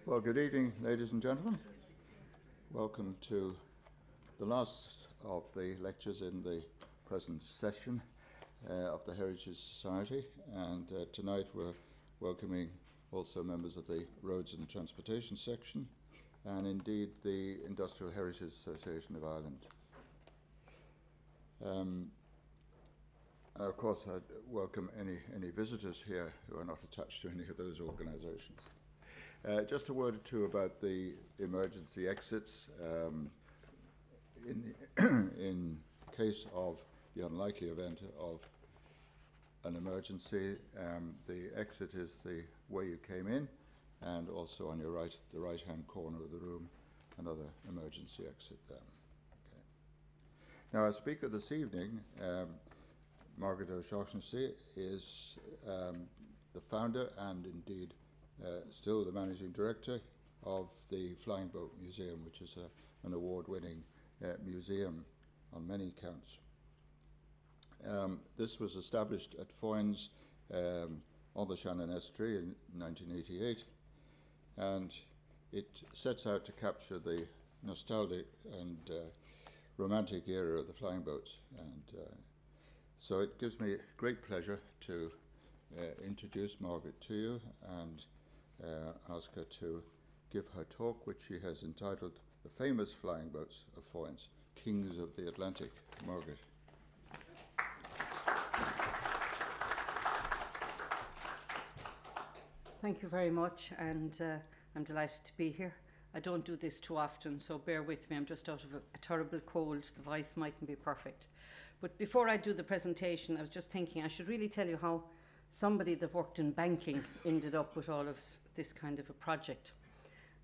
Well, good evening, ladies and gentlemen. Welcome to the last of the lectures in the present session of the Heritage Society, and tonight we're welcoming also members of the Roads and Transportation section, and indeed the Industrial Heritage Association of Ireland. Of course, I'd welcome any visitors here who are not attached to any of those organisations. Just a word or two about the emergency exits. In case of the unlikely event of an emergency, the exit is the way you came in, and also on your right, the right-hand corner of the room, another emergency exit there. Okay. Now, our speaker this evening, Margaret O'Shaughnessy, is the founder and indeed still the managing director of the Flying Boat Museum, which is an award-winning museum on many counts. This was established at Foynes on the Shannon Estuary in 1988, and it sets out to capture the nostalgic and romantic era of the flying boats. And so it gives me great pleasure to introduce Margaret to you and ask her to give her talk, which she has entitled The Famous Flying Boats of Foynes, Kings of the Atlantic. Margaret. Thank you very much, and I'm delighted to be here. I don't do this too often, so bear with me. I'm just out of a terrible cold. The voice mightn't be perfect. But before I do the presentation, I was just thinking I should really tell you how somebody that worked in banking ended up with all of this kind of a project.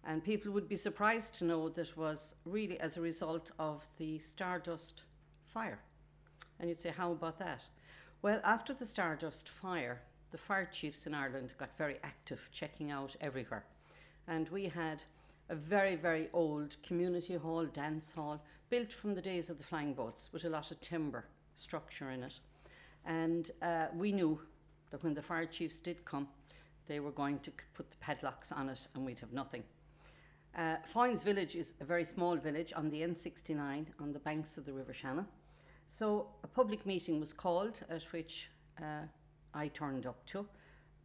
And people would be surprised to know that was really as a result of the Stardust fire. And you'd say, how about that? Well, after the Stardust fire, the fire chiefs in Ireland got very active, checking out everywhere. And we had a very, very old community hall, dance hall, built from the days of the flying boats with a lot of timber structure in it. And we knew that when the fire chiefs did come, they were going to put the padlocks on it and we'd have nothing. Foynes village is a very small village on the N69 on the banks of the River Shannon. So a public meeting was called at which I turned up to.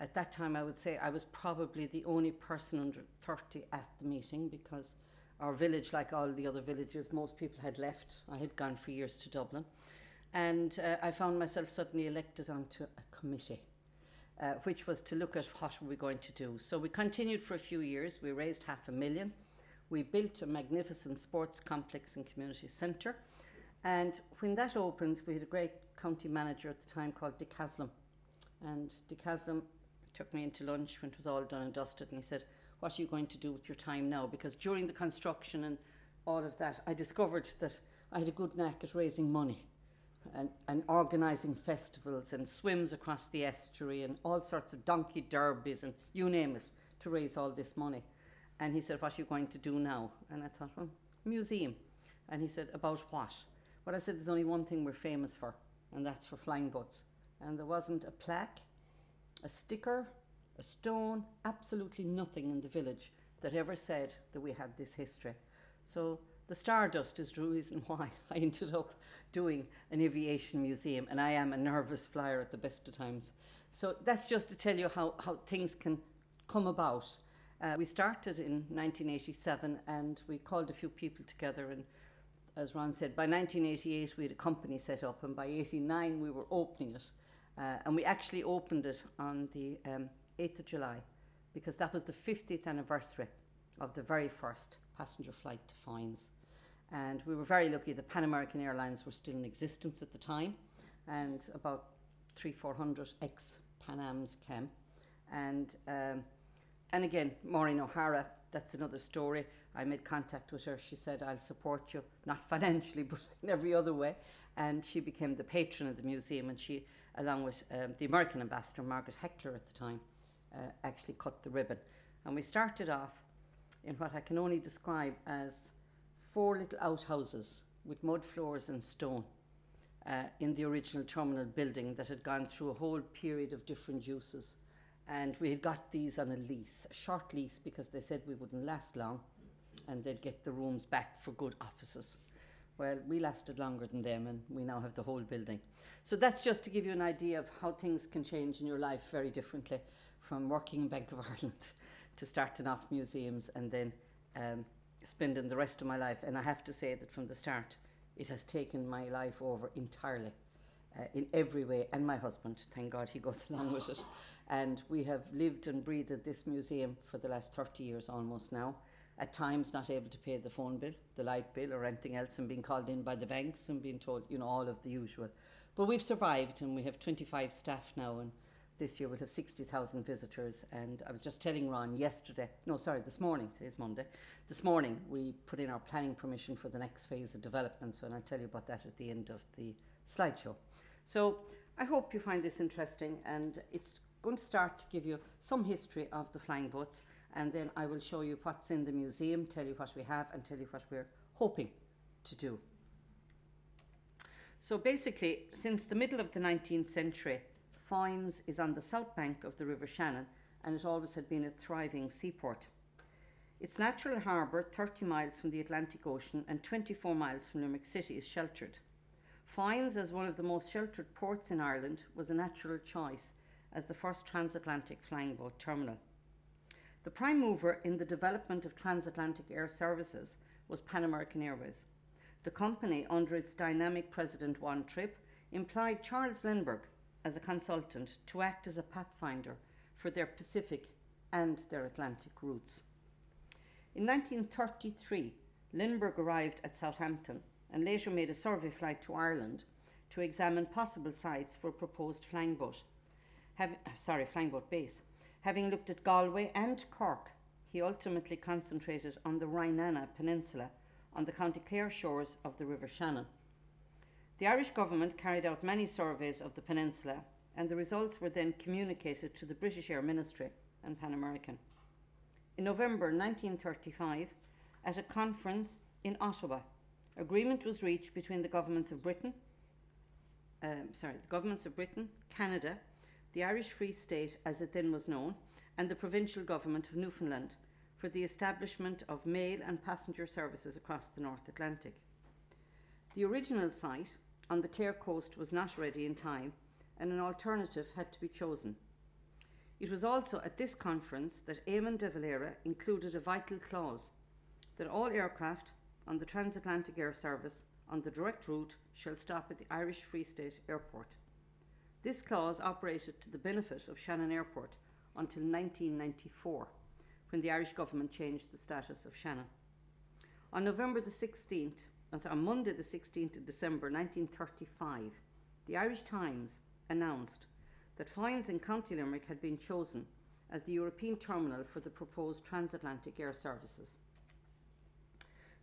At that time, I would say I was probably the only person under 30 at the meeting, because our village, like all the other villages, most people had left. I had gone for years to Dublin. And I found myself suddenly elected onto a committee, which was to look at what were we going to do. So we continued for a few years. We raised $500,000. We built a magnificent sports complex and community centre. And when that opened, we had a great county manager at the time called Dick Haslam. And Dick Haslam took me into lunch when it was all done and dusted, and he said, what are you going to do with your time now? Because during the construction and all of that, I discovered that I had a good knack at raising money and organising festivals and swims across the estuary and all sorts of donkey derbies and you name it, to raise all this money. And he said, what are you going to do now? And I thought, well, museum. And he said, about what? Well, I said, there's only one thing we're famous for, and that's for flying boats. And there wasn't a plaque, a sticker, a stone, absolutely nothing in the village that ever said that we had this history. So the Stardust is the reason why I ended up doing an aviation museum, and I am a nervous flyer at the best of times. So that's just to tell you how things can come about. We started in 1987, and we called a few people together, and as Ron said, by 1988 we had a company set up, and by 89 we were opening it. And we actually opened it on the 8th of July, because that was the 50th anniversary of the very first passenger flight to Foynes. And we were very lucky. The Pan American Airlines were still in existence at the time, and about 300-400 ex-Pan Ams came. And again, Maureen O'Hara, that's another story. I made contact with her. She said, I'll support you, not financially, but in every other way. And she became the patron of the museum, and she, along with the American ambassador, Margaret Heckler at the time, actually cut the ribbon. And we started off in what I can only describe as 4 little outhouses with mud floors and stone in the original terminal building that had gone through a whole period of different uses. And we had got these on a lease, a short lease, because they said we wouldn't last long and they'd get the rooms back for good offices. Well, we lasted longer than them and we now have the whole building. So that's just to give you an idea of how things can change in your life very differently, from working in Bank of Ireland to starting off museums and then spending the rest of my life. And I have to say that from the start, it has taken my life over entirely. In every way, and my husband, thank God he goes along with it. And we have lived and breathed this museum for the last 30 years almost now. At times not able to pay the phone bill, the light bill or anything else, and being called in by the banks and being told, you know, all of the usual. But we've survived, and we have 25 staff now, and this year we'll have 60,000 visitors. And I was just telling Ron this morning, today's Monday, this morning we put in our planning permission for the next phase of development, so and I'll tell you about that at the end of the slideshow. So I hope you find this interesting, and it's going to start to give you some history of the flying boats, and then I will show you what's in the museum, tell you what we have, and tell you what we're hoping to do. So basically, since the middle of the 19th century, Foynes is on the south bank of the River Shannon, and it always had been a thriving seaport. Its natural harbour, 30 miles from the Atlantic Ocean and 24 miles from Limerick City, is sheltered. Foynes, as one of the most sheltered ports in Ireland, was a natural choice as the first transatlantic flying boat terminal. The prime mover in the development of transatlantic air services was Pan American Airways. The company, under its dynamic president Juan Trippe, employed Charles Lindbergh as a consultant to act as a pathfinder for their Pacific and their Atlantic routes. In 1933, Lindbergh arrived at Southampton and later made a survey flight to Ireland to examine possible sites for a proposed flying boat base. Having looked at Galway and Cork, he ultimately concentrated on the Rhinana Peninsula on the County Clare shores of the River Shannon. The Irish government carried out many surveys of the peninsula, and the results were then communicated to the British Air Ministry and Pan American. In November 1935, at a conference in Ottawa, agreement was reached between the governments of Britain, Canada, the Irish Free State as it then was known, and the provincial government of Newfoundland for the establishment of mail and passenger services across the North Atlantic. The original site on the Clare coast was not ready in time, and an alternative had to be chosen. It was also at this conference that Eamon de Valera included a vital clause that all aircraft on the Transatlantic Air Service on the direct route shall stop at the Irish Free State Airport. This clause operated to the benefit of Shannon Airport until 1994, when the Irish government changed the status of Shannon. On Monday the 16th of December 1935, the Irish Times announced that Foynes in County Limerick had been chosen as the European terminal for the proposed transatlantic air services.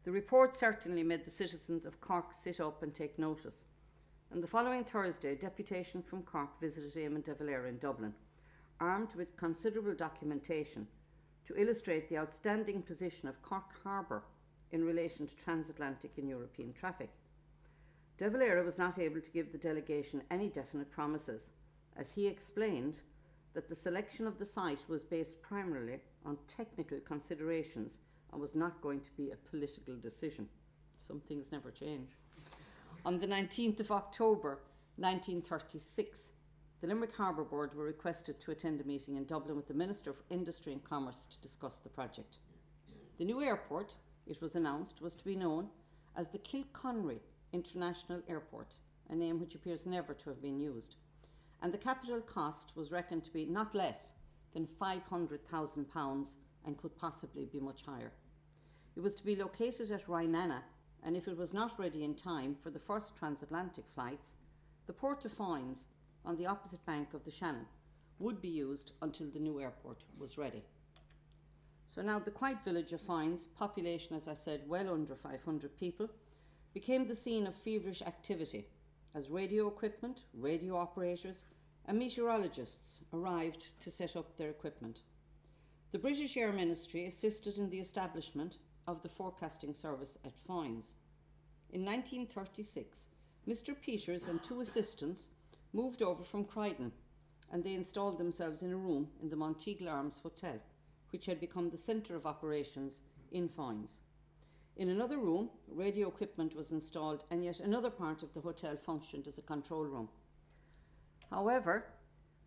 The report certainly made the citizens of Cork sit up and take notice, and the following Thursday, a deputation from Cork visited Eamon de Valera in Dublin, armed with considerable documentation to illustrate the outstanding position of Cork Harbour in relation to transatlantic and European traffic. De Valera was not able to give the delegation any definite promises, as he explained that the selection of the site was based primarily on technical considerations and was not going to be a political decision. Some things never change. On the 19th of October 1936, the Limerick Harbour Board were requested to attend a meeting in Dublin with the Minister for Industry and Commerce to discuss the project. The new airport, it was announced, was to be known as the Kilconry International Airport, a name which appears never to have been used, and the capital cost was reckoned to be not less than £500,000 and could possibly be much higher. It was to be located at Rhinana, and if it was not ready in time for the first transatlantic flights, the port of Foynes on the opposite bank of the Shannon would be used until the new airport was ready. So now the quiet village of Foynes, population as I said well under 500 people, became the scene of feverish activity as radio equipment, radio operators and meteorologists arrived to set up their equipment. The British Air Ministry assisted in the establishment of the forecasting service at Foynes. In 1936, Mr. Peters and two assistants moved over from Croydon and they installed themselves in a room in the Monteagle Arms Hotel, which had become the centre of operations in Foynes. In another room, radio equipment was installed, and yet another part of the hotel functioned as a control room. However,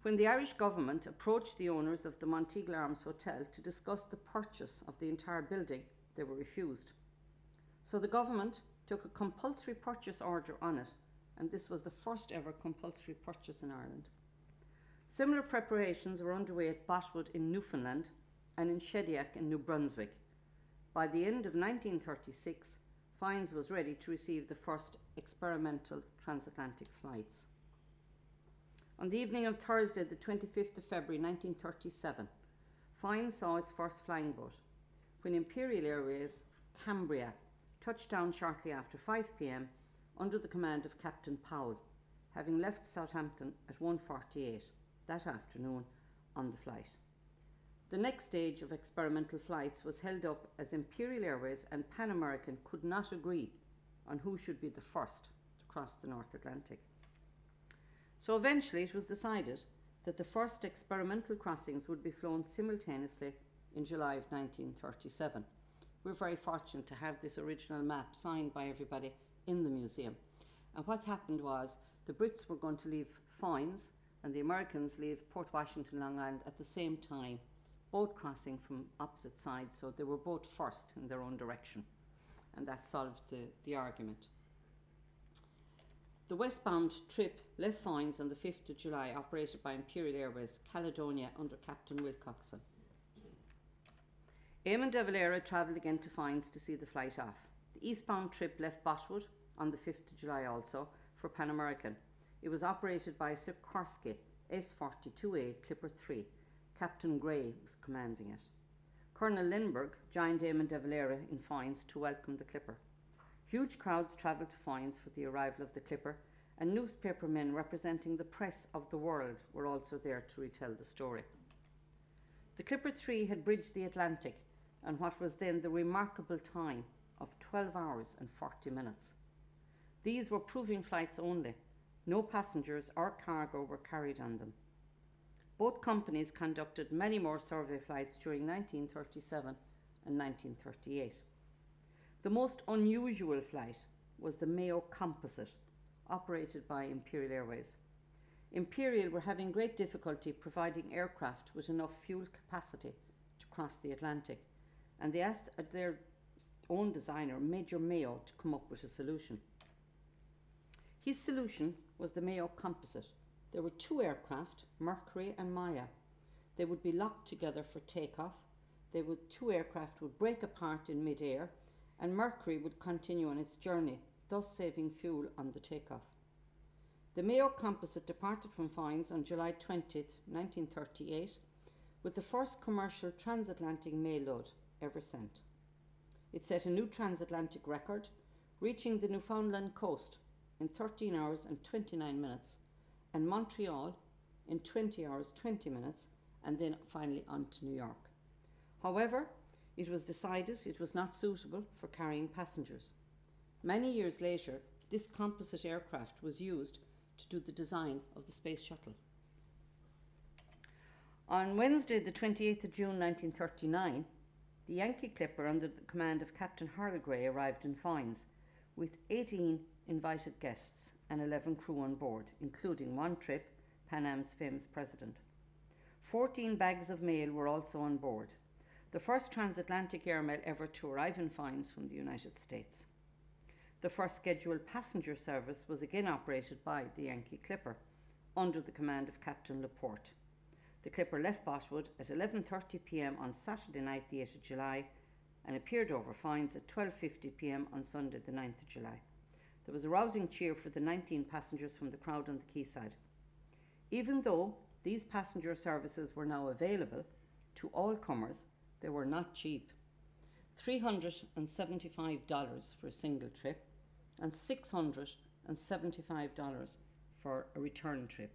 when the Irish government approached the owners of the Monteagle Arms Hotel to discuss the purchase of the entire building, they were refused. So the government took a compulsory purchase order on it, and this was the first ever compulsory purchase in Ireland. Similar preparations were underway at Botwood in Newfoundland and in Shediac in New Brunswick. By the end of 1936, Foynes was ready to receive the first experimental transatlantic flights. On the evening of Thursday, the 25th of February 1937, Foynes saw its first flying boat when Imperial Airways Cambria touched down shortly after 5 p.m. under the command of Captain Powell, having left Southampton at 1:48 that afternoon on the flight. The next stage of experimental flights was held up as Imperial Airways and Pan American could not agree on who should be the first to cross the North Atlantic. So eventually it was decided that the first experimental crossings would be flown simultaneously in July of 1937. We're very fortunate to have this original map signed by everybody in the museum. And what happened was the Brits were going to leave Foynes and the Americans leave Port Washington, Long Island at the same time, both crossing from opposite sides, so they were both first in their own direction. And that solved the argument. The westbound trip left Foynes on the 5th of July, operated by Imperial Airways Caledonia under Captain Wilcoxon. Eamon de Valera travelled again to Foynes to see the flight off. The eastbound trip left Botwood on the 5th of July also for Pan American. It was operated by Sikorsky S-42A Clipper 3. Captain Gray was commanding it. Colonel Lindbergh joined Eamon de Valera in Foynes to welcome the Clipper. Huge crowds travelled to Foynes for the arrival of the Clipper, and newspapermen representing the press of the world were also there to retell the story. The Clipper 3 had bridged the Atlantic on what was then the remarkable time of 12 hours and 40 minutes. These were proving flights only. No passengers or cargo were carried on them. Both companies conducted many more survey flights during 1937 and 1938. The most unusual flight was the Mayo Composite, operated by Imperial Airways. Imperial were having great difficulty providing aircraft with enough fuel capacity to cross the Atlantic, and they asked their own designer, Major Mayo, to come up with a solution. His solution was the Mayo Composite. There were two aircraft, Mercury and Maya. They would be locked together for takeoff. Two aircraft would break apart in mid-air, and Mercury would continue on its journey, thus saving fuel on the takeoff. The Mayo Composite departed from Foynes on July 20th, 1938, with the first commercial transatlantic mail load ever sent. It set a new transatlantic record, reaching the Newfoundland coast in 13 hours and 29 minutes, and Montreal in 20 hours 20 minutes, and then finally on to New York. However, it was decided it was not suitable for carrying passengers. Many years later, this composite aircraft was used to do the design of the space shuttle. On Wednesday, the 28th of June 1939, the Yankee Clipper under the command of Captain Harlegray arrived in Foynes with 18 invited guests and 11 crew on board, including one trip, Pan Am's famous president. 14 bags of mail were also on board, the first transatlantic airmail ever to arrive in Foynes from the United States. The first scheduled passenger service was again operated by the Yankee Clipper under the command of Captain Laporte. The Clipper left Botwood at 11:30 p.m. on Saturday night, the 8th of July, and appeared over Foynes at 12:50 p.m. on Sunday, the 9th of July. There was a rousing cheer for the 19 passengers from the crowd on the quayside. Even though these passenger services were now available to all comers, they were not cheap. $375 for a single trip and $675 for a return trip.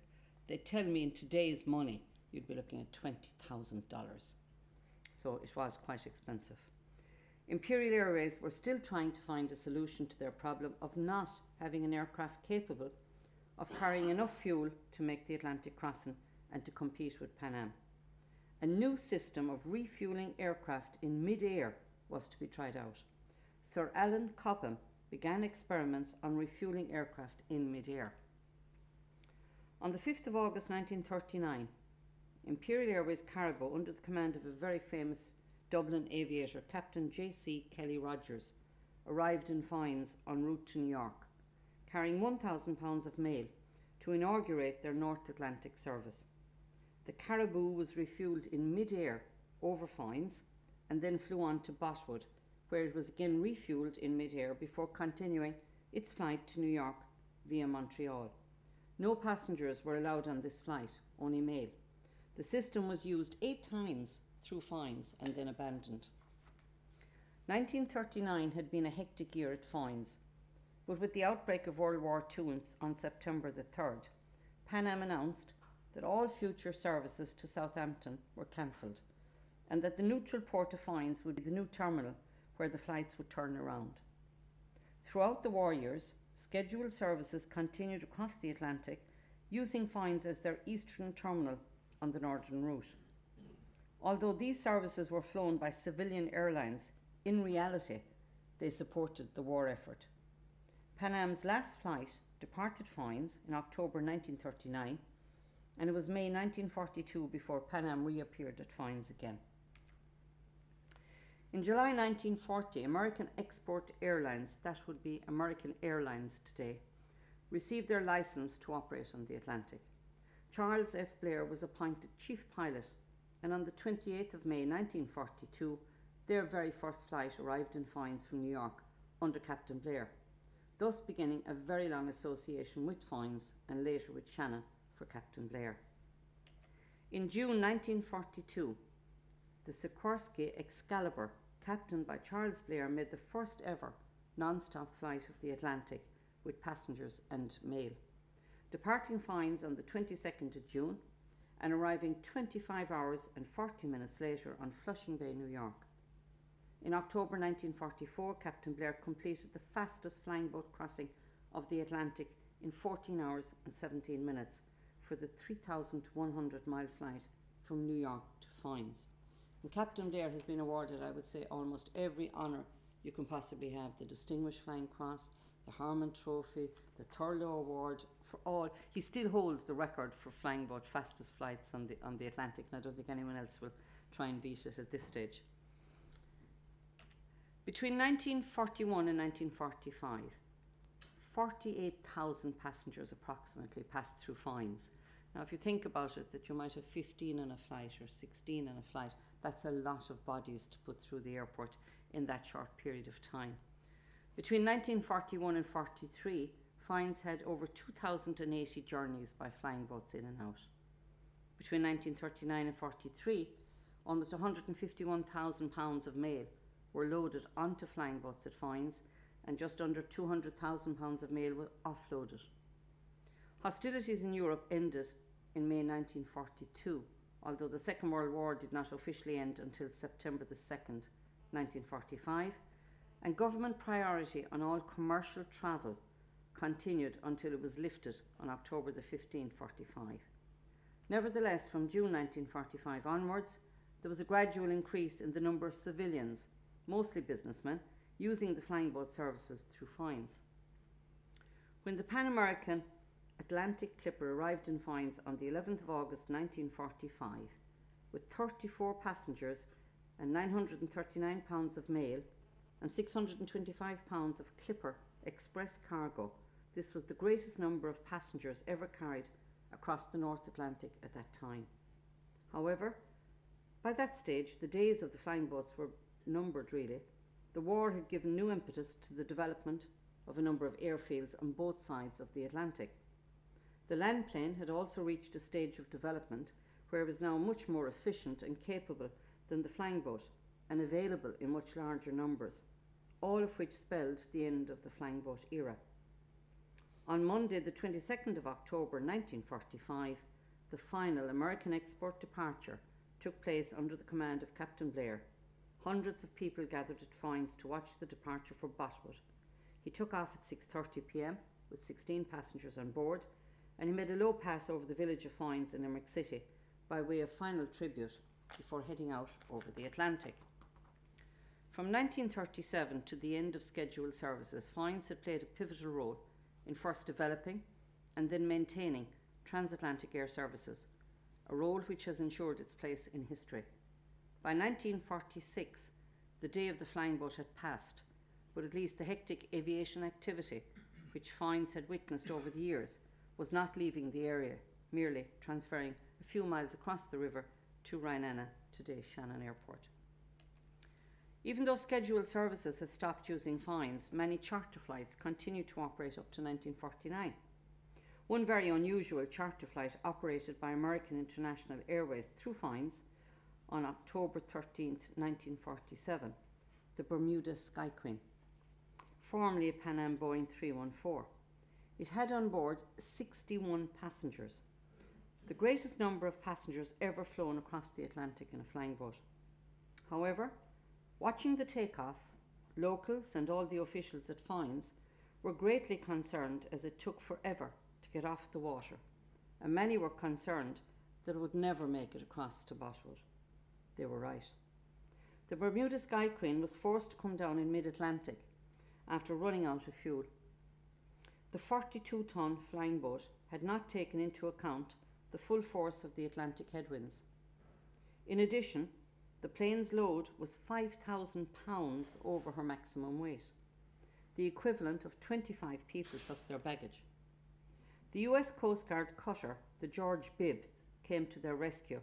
They tell me in today's money you'd be looking at $20,000. So it was quite expensive. Imperial Airways were still trying to find a solution to their problem of not having an aircraft capable of carrying enough fuel to make the Atlantic crossing and to compete with Pan Am. A new system of refuelling aircraft in mid-air was to be tried out. Sir Alan Cobham began experiments on refuelling aircraft in mid-air. On the 5th of August 1939, Imperial Airways cargo, under the command of a very famous Dublin aviator, Captain J.C. Kelly Rogers, arrived in Foynes en route to New York, carrying 1,000 pounds of mail to inaugurate their North Atlantic service. The Caribou was refuelled in mid-air over Foynes and then flew on to Botwood, where it was again refuelled in mid-air before continuing its flight to New York via Montreal. No passengers were allowed on this flight, only mail. The system was used 8 times through Foynes and then abandoned. 1939 had been a hectic year at Foynes, but with the outbreak of World War II on September the 3rd, Pan Am announced that all future services to Southampton were cancelled and that the neutral port of Foynes would be the new terminal where the flights would turn around. Throughout the war years, scheduled services continued across the Atlantic, using Foynes as their eastern terminal on the northern route. Although these services were flown by civilian airlines, in reality, they supported the war effort. Pan Am's last flight departed Foynes in October 1939, and it was May 1942 before Pan Am reappeared at Foynes again. In July 1940, American Export Airlines, that would be American Airlines today, received their license to operate on the Atlantic. Charles F. Blair was appointed chief pilot, and on the 28th of May 1942, their very first flight arrived in Foynes from New York under Captain Blair, thus beginning a very long association with Foynes and later with Shannon for Captain Blair. In June 1942, the Sikorsky Excalibur, captained by Charles Blair, made the first ever non-stop flight of the Atlantic with passengers and mail, departing Foynes on the 22nd of June and arriving 25 hours and 40 minutes later on Flushing Bay, New York. In October 1944, Captain Blair completed the fastest flying boat crossing of the Atlantic in 14 hours and 17 minutes for the 3,100-mile flight from New York to Foynes. And Captain Blair has been awarded, I would say, almost every honour you can possibly have. The Distinguished Flying Cross, the Harmon Trophy, the Thurlow Award, for all. He still holds the record for flying boat fastest flights on the Atlantic, and I don't think anyone else will try and beat it at this stage. Between 1941 and 1945, 48,000 passengers approximately passed through Foynes. Now, if you think about it, that you might have 15 on a flight or 16 on a flight, that's a lot of bodies to put through the airport in that short period of time. Between 1941 and 43, Foynes had over 2,080 journeys by flying boats in and out. Between 1939 and 43, almost 151,000 pounds of mail were loaded onto flying boats at Foynes, and just under 200,000 pounds of mail were offloaded. Hostilities in Europe ended in May 1942, although the Second World War did not officially end until September the 2nd, 1945, and government priority on all commercial travel continued until it was lifted on October the 15th, 1945. Nevertheless, from June 1945 onwards, there was a gradual increase in the number of civilians, mostly businessmen, using the flying boat services through Foynes. When the Pan American Atlantic Clipper arrived in Foynes on the 11th of August 1945 with 34 passengers and 939 pounds of mail and 625 pounds of Clipper express cargo, this was the greatest number of passengers ever carried across the North Atlantic at that time. However, by that stage, the days of the flying boats were numbered really. The war had given new impetus to the development of a number of airfields on both sides of the Atlantic. The land plane had also reached a stage of development where it was now much more efficient and capable than the flying boat and available in much larger numbers, all of which spelled the end of the flying boat era. On Monday, the 22nd of October 1945, the final American export departure took place under the command of Captain Blair. Hundreds of people gathered at Foynes to watch the departure for Botwood. He took off at 6:30 p.m. with 16 passengers on board, and he made a low pass over the village of Foynes in Limerick City by way of final tribute before heading out over the Atlantic. From 1937 to the end of scheduled services, Foynes had played a pivotal role in first developing and then maintaining transatlantic air services, a role which has ensured its place in history. By 1946, the day of the flying boat had passed, but at least the hectic aviation activity which Foynes had witnessed over the years was not leaving the area, merely transferring a few miles across the river to Rhinanna, today's Shannon Airport. Even though scheduled services had stopped using Foynes, many charter flights continued to operate up to 1949. One very unusual charter flight operated by American International Airways through Foynes on October 13, 1947, the Bermuda Sky Queen, formerly a Pan Am Boeing 314. It had on board 61 passengers, the greatest number of passengers ever flown across the Atlantic in a flying boat. However, watching the takeoff, locals and all the officials at Foynes were greatly concerned as it took forever to get off the water, and many were concerned that it would never make it across to Botwood. They were right. The Bermuda Sky Queen was forced to come down in mid-Atlantic after running out of fuel. The 42-ton flying boat had not taken into account the full force of the Atlantic headwinds. In addition, the plane's load was 5,000 pounds over her maximum weight, the equivalent of 25 people plus their baggage. The US Coast Guard cutter, the George Bibb, came to their rescue,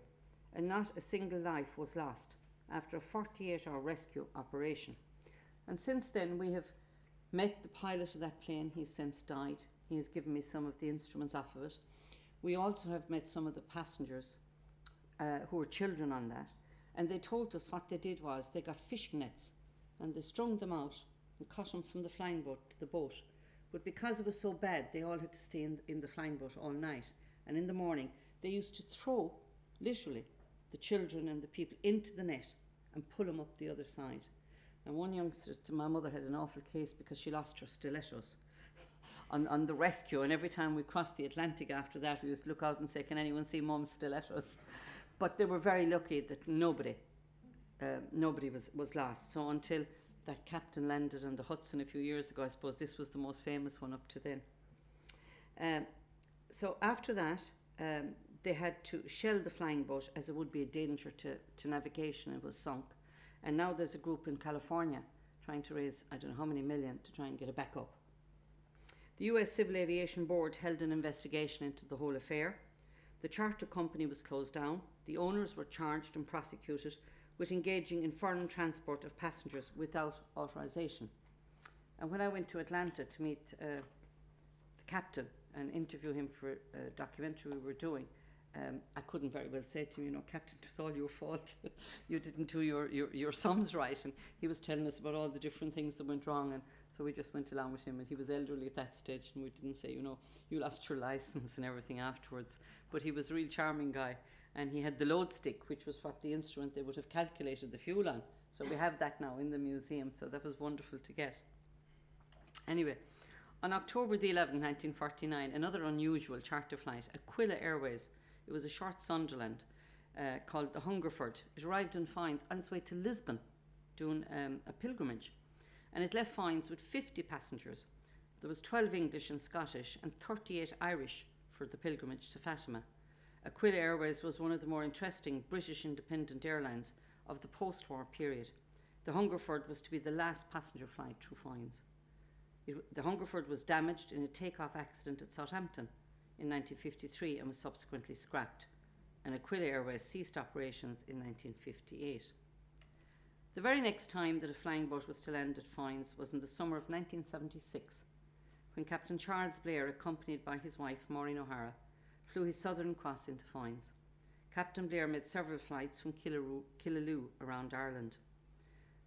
and not a single life was lost after a 48-hour rescue operation. And since then we have met the pilot of that plane. He's since died. He has given me some of the instruments off of it. We also have met some of the passengers who were children on that, and they told us what they did was they got fishing nets and they strung them out and cut them from the flying boat to the boat. But because it was so bad, they all had to stay in the flying boat all night, and in the morning they used to throw, literally, the children and the people into the net and pull them up the other side. And one youngster, my mother had an awful case because she lost her stilettos on the rescue, and every time we crossed the Atlantic after that, we used to look out and say, can anyone see Mum's stilettos? But they were very lucky that nobody was lost. So until that captain landed on the Hudson a few years ago, I suppose this was the most famous one up to then. So after that, they had to shell the flying boat as it would be a danger to navigation. It was sunk. And now there's a group in California trying to raise, I don't know how many million, to try and get it back up. The US Civil Aviation Board held an investigation into the whole affair. The charter company was closed down. The owners were charged and prosecuted with engaging in foreign transport of passengers without authorization. And when I went to Atlanta to meet the captain and interview him for a documentary we were doing, I couldn't very well say to him, Captain, it was all your fault. You didn't do your sums right. And he was telling us about all the different things that went wrong. And so we just went along with him. And he was elderly at that stage. And we didn't say, you lost your license and everything afterwards. But he was a real charming guy. And he had the load stick, which was what the instrument they would have calculated the fuel on. So we have that now in the museum. So that was wonderful to get. Anyway, on October the 11th, 1949, another unusual charter flight, Aquila Airways, it was a short Sunderland called the Hungerford. It arrived in Foynes on its way to Lisbon doing a pilgrimage. And it left Foynes with 50 passengers. There was 12 English and Scottish and 38 Irish for the pilgrimage to Fatima. Aquila Airways was one of the more interesting British independent airlines of the post-war period. The Hungerford was to be the last passenger flight through Foynes. The Hungerford was damaged in a takeoff accident at Southampton in 1953 and was subsequently scrapped, and Aquila Airways ceased operations in 1958. The very next time that a flying boat was to land at Foynes was in the summer of 1976, when Captain Charles Blair, accompanied by his wife Maureen O'Hara, flew his Southern Cross into Foynes. Captain Blair made several flights from Killaloe around Ireland.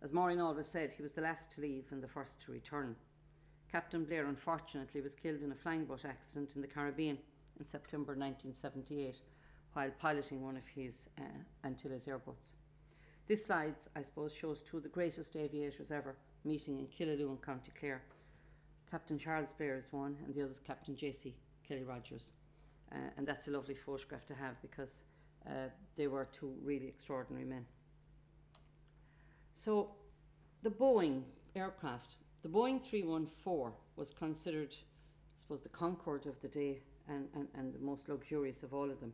As Maureen always said, he was the last to leave and the first to return. Captain Blair unfortunately was killed in a flying boat accident in the Caribbean in September 1978 while piloting one of his Antilles airboats. This slide, I suppose, shows two of the greatest aviators ever meeting in Killaloe and County Clare. Captain Charles Blair is one, and the other is Captain J.C. Kelly Rogers. and that's a lovely photograph to have because they were two really extraordinary men. So the Boeing aircraft, the Boeing 314 was considered, I suppose, the Concorde of the day and the most luxurious of all of them.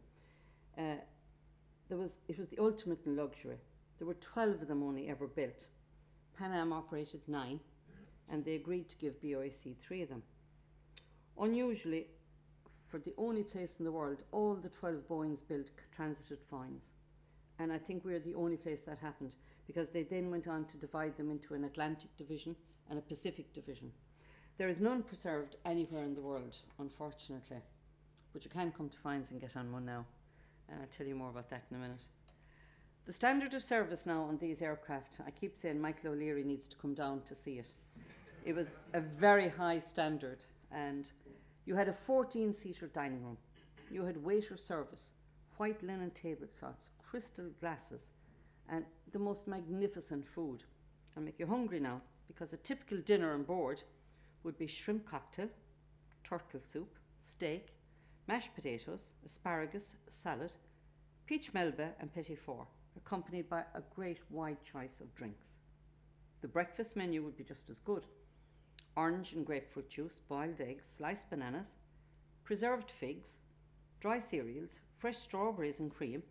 It was the ultimate in luxury. There were 12 of them only ever built. Pan Am operated 9, and they agreed to give BOAC 3 of them. Unusually, for the only place in the world, all the 12 Boeings built transited Foynes. And I think we're the only place that happened, because they then went on to divide them into an Atlantic division and a Pacific division. There is none preserved anywhere in the world, unfortunately, but you can come to Foynes and get on one now. And I'll tell you more about that in a minute. The standard of service now on these aircraft, I keep saying Michael O'Leary needs to come down to see it. It was a very high standard, and you had a 14-seater dining room. You had waiter service, white linen tablecloths, crystal glasses, and the most magnificent food. I'll make you hungry now, because a typical dinner on board would be shrimp cocktail, turtle soup, steak, mashed potatoes, asparagus, salad, peach melba and petit four, accompanied by a great wide choice of drinks. The breakfast menu would be just as good. Orange and grapefruit juice, boiled eggs, sliced bananas, preserved figs, dry cereals, fresh strawberries and cream,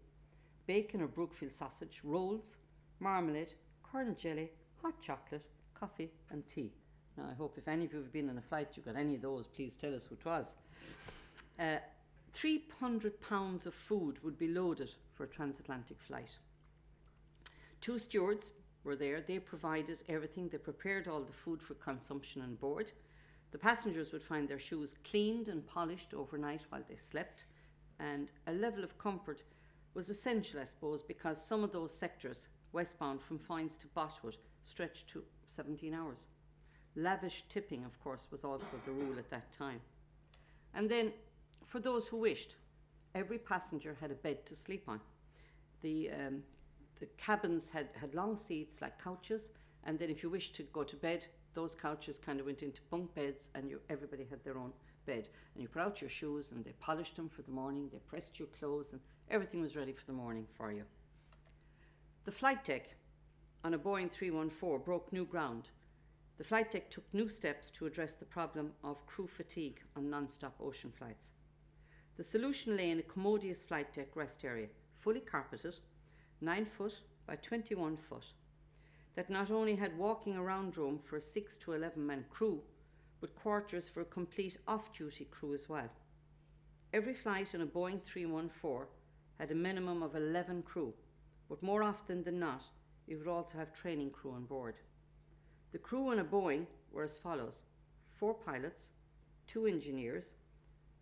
bacon or Brookfield sausage, rolls, marmalade, currant jelly, hot chocolate, coffee and tea. Now I hope if any of you have been on a flight you got any of those, please tell us who it was. 300 pounds of food would be loaded for a transatlantic flight. 2 stewards were there. They provided everything. They prepared all the food for consumption on board. The passengers would find their shoes cleaned and polished overnight while they slept, and a level of comfort was essential, I suppose, because some of those sectors westbound from Foynes to Botwood stretched to 17 hours. Lavish tipping, of course, was also the rule at that time. And then, for those who wished, every passenger had a bed to sleep on. The cabins had long seats like couches, and then if you wished to go to bed, those couches kind of went into bunk beds, and everybody had their own bed. And you put out your shoes, and they polished them for the morning, they pressed your clothes, and everything was ready for the morning for you. The flight deck on a Boeing 314 broke new ground. The flight deck took new steps to address the problem of crew fatigue on non-stop ocean flights. The solution lay in a commodious flight deck rest area, fully carpeted, 9 foot by 21 foot, that not only had walking around room for a 6 to 11 man crew, but quarters for a complete off-duty crew as well. Every flight on a Boeing 314 had a minimum of 11 crew, but more often than not, it would also have training crew on board. The crew on a Boeing were as follows: 4 pilots, 2 engineers,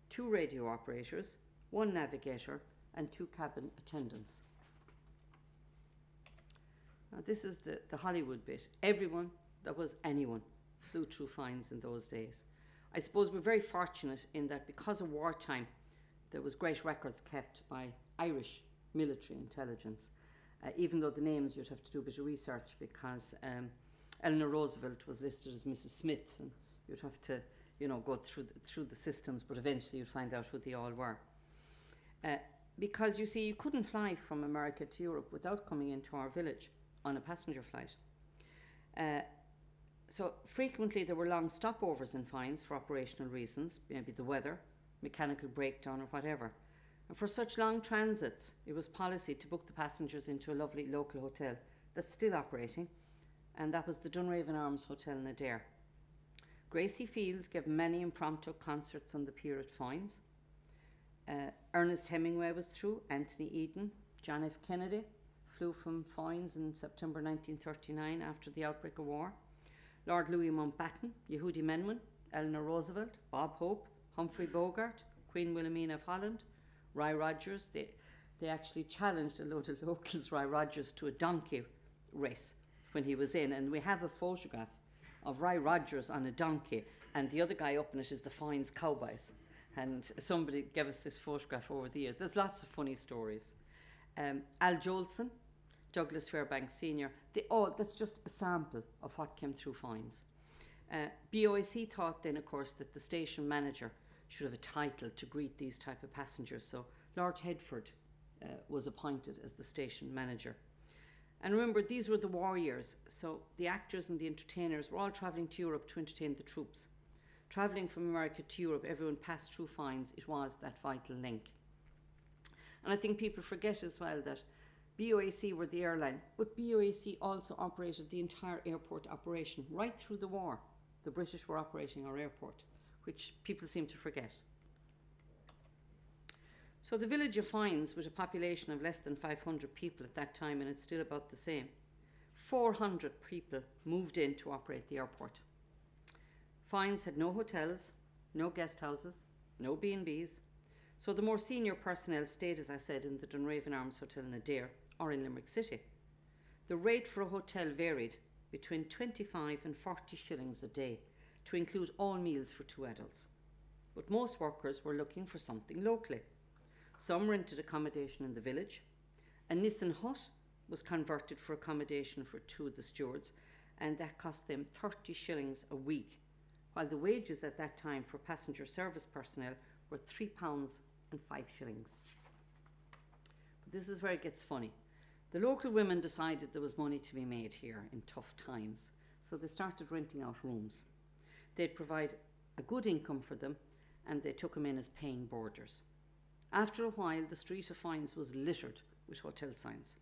2 radio operators, 1 navigator, and 2 cabin attendants. Now this is the Hollywood bit. Everyone that was anyone flew through Foynes in those days. I suppose we're very fortunate in that because of wartime, there was great records kept by Irish military intelligence, even though the names you'd have to do a bit of research, because Eleanor Roosevelt was listed as Mrs. Smith, and you'd have to go through the systems, but eventually you'd find out who they all were. Because you see, you couldn't fly from America to Europe without coming into our village on a passenger flight. So frequently there were long stopovers in Foynes for operational reasons, maybe the weather, mechanical breakdown or whatever. And for such long transits, it was policy to book the passengers into a lovely local hotel that's still operating, and that was the Dunraven Arms Hotel in Adair. Gracie Fields gave many impromptu concerts on the pier at Foynes. Ernest Hemingway was through, Anthony Eden, John F. Kennedy flew from Foynes in September 1939 after the outbreak of war. Lord Louis Mountbatten, Yehudi Menuhin, Eleanor Roosevelt, Bob Hope, Humphrey Bogart, Queen Wilhelmina of Holland, Roy Rogers. They actually challenged a load of locals, Roy Rogers, to a donkey race when he was in, and we have a photograph of Roy Rogers on a donkey, and the other guy up in it is the Foynes Cowboys. And somebody gave us this photograph over the years. There's lots of funny stories. Al Jolson, Douglas Fairbanks Sr., that's just a sample of what came through Foynes. BOAC thought then, of course, that the station manager should have a title to greet these type of passengers. So Lord Headford was appointed as the station manager. And remember, these were the war years, so the actors and the entertainers were all travelling to Europe to entertain the troops. Travelling from America to Europe, everyone passed through Foynes. It was that vital link. And I think people forget as well that BOAC were the airline, but BOAC also operated the entire airport operation. Right through the war, the British were operating our airport, which people seem to forget. So the village of Foynes, with a population of less than 500 people at that time, and it's still about the same, 400 people moved in to operate the airport. Foynes had no hotels, no guest houses, no B&Bs, so the more senior personnel stayed, as I said, in the Dunraven Arms Hotel in Adair or in Limerick City. The rate for a hotel varied between 25 and 40 shillings a day to include all meals for 2 adults. But most workers were looking for something locally. Some rented accommodation in the village. A Nissen hut was converted for accommodation for 2 of the stewards, and that cost them 30 shillings a week, while the wages at that time for passenger service personnel were £3 and 5 shillings. But this is where it gets funny. The local women decided there was money to be made here in tough times, so they started renting out rooms. They'd provide a good income for them, and they took them in as paying boarders. After a while, the street of Foynes was littered with hotel signs.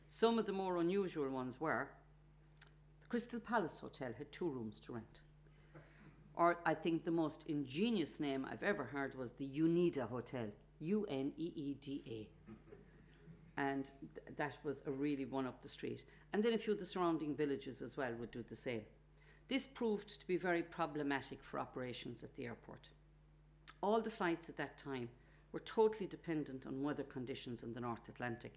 Some of the more unusual ones were, the Crystal Palace Hotel had 2 rooms to rent. Or I think the most ingenious name I've ever heard was the Uneeda Hotel, Uneeda. And that was a really one up the street. And then a few of the surrounding villages as well would do the same. This proved to be very problematic for operations at the airport. All the flights at that time were totally dependent on weather conditions in the North Atlantic.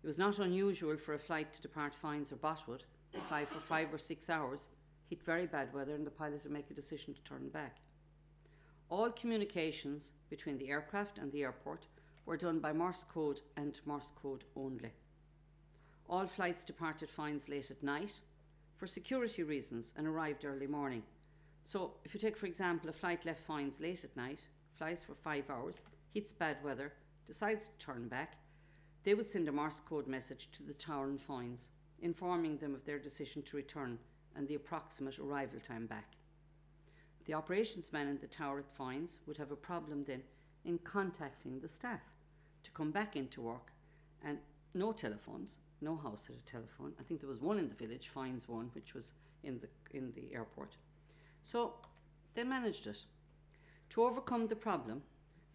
It was not unusual for a flight to depart Foynes or Botwood, fly for 5 or 6 hours, hit very bad weather, and the pilot would make a decision to turn back. All communications between the aircraft and the airport were done by Morse code and Morse code only. All flights departed Foynes late at night for security reasons and arrived early morning. So if you take, for example, a flight left Foynes late at night, flies for 5 hours, hits bad weather, decides to turn back, they would send a Morse code message to the tower in Foynes, informing them of their decision to return and the approximate arrival time back. The operations man in the tower at Foynes would have a problem then in contacting the staff to come back into work, and no telephones, no house had a telephone. I think there was one in the village, Foynes one, which was in the airport. So they managed it. To overcome the problem,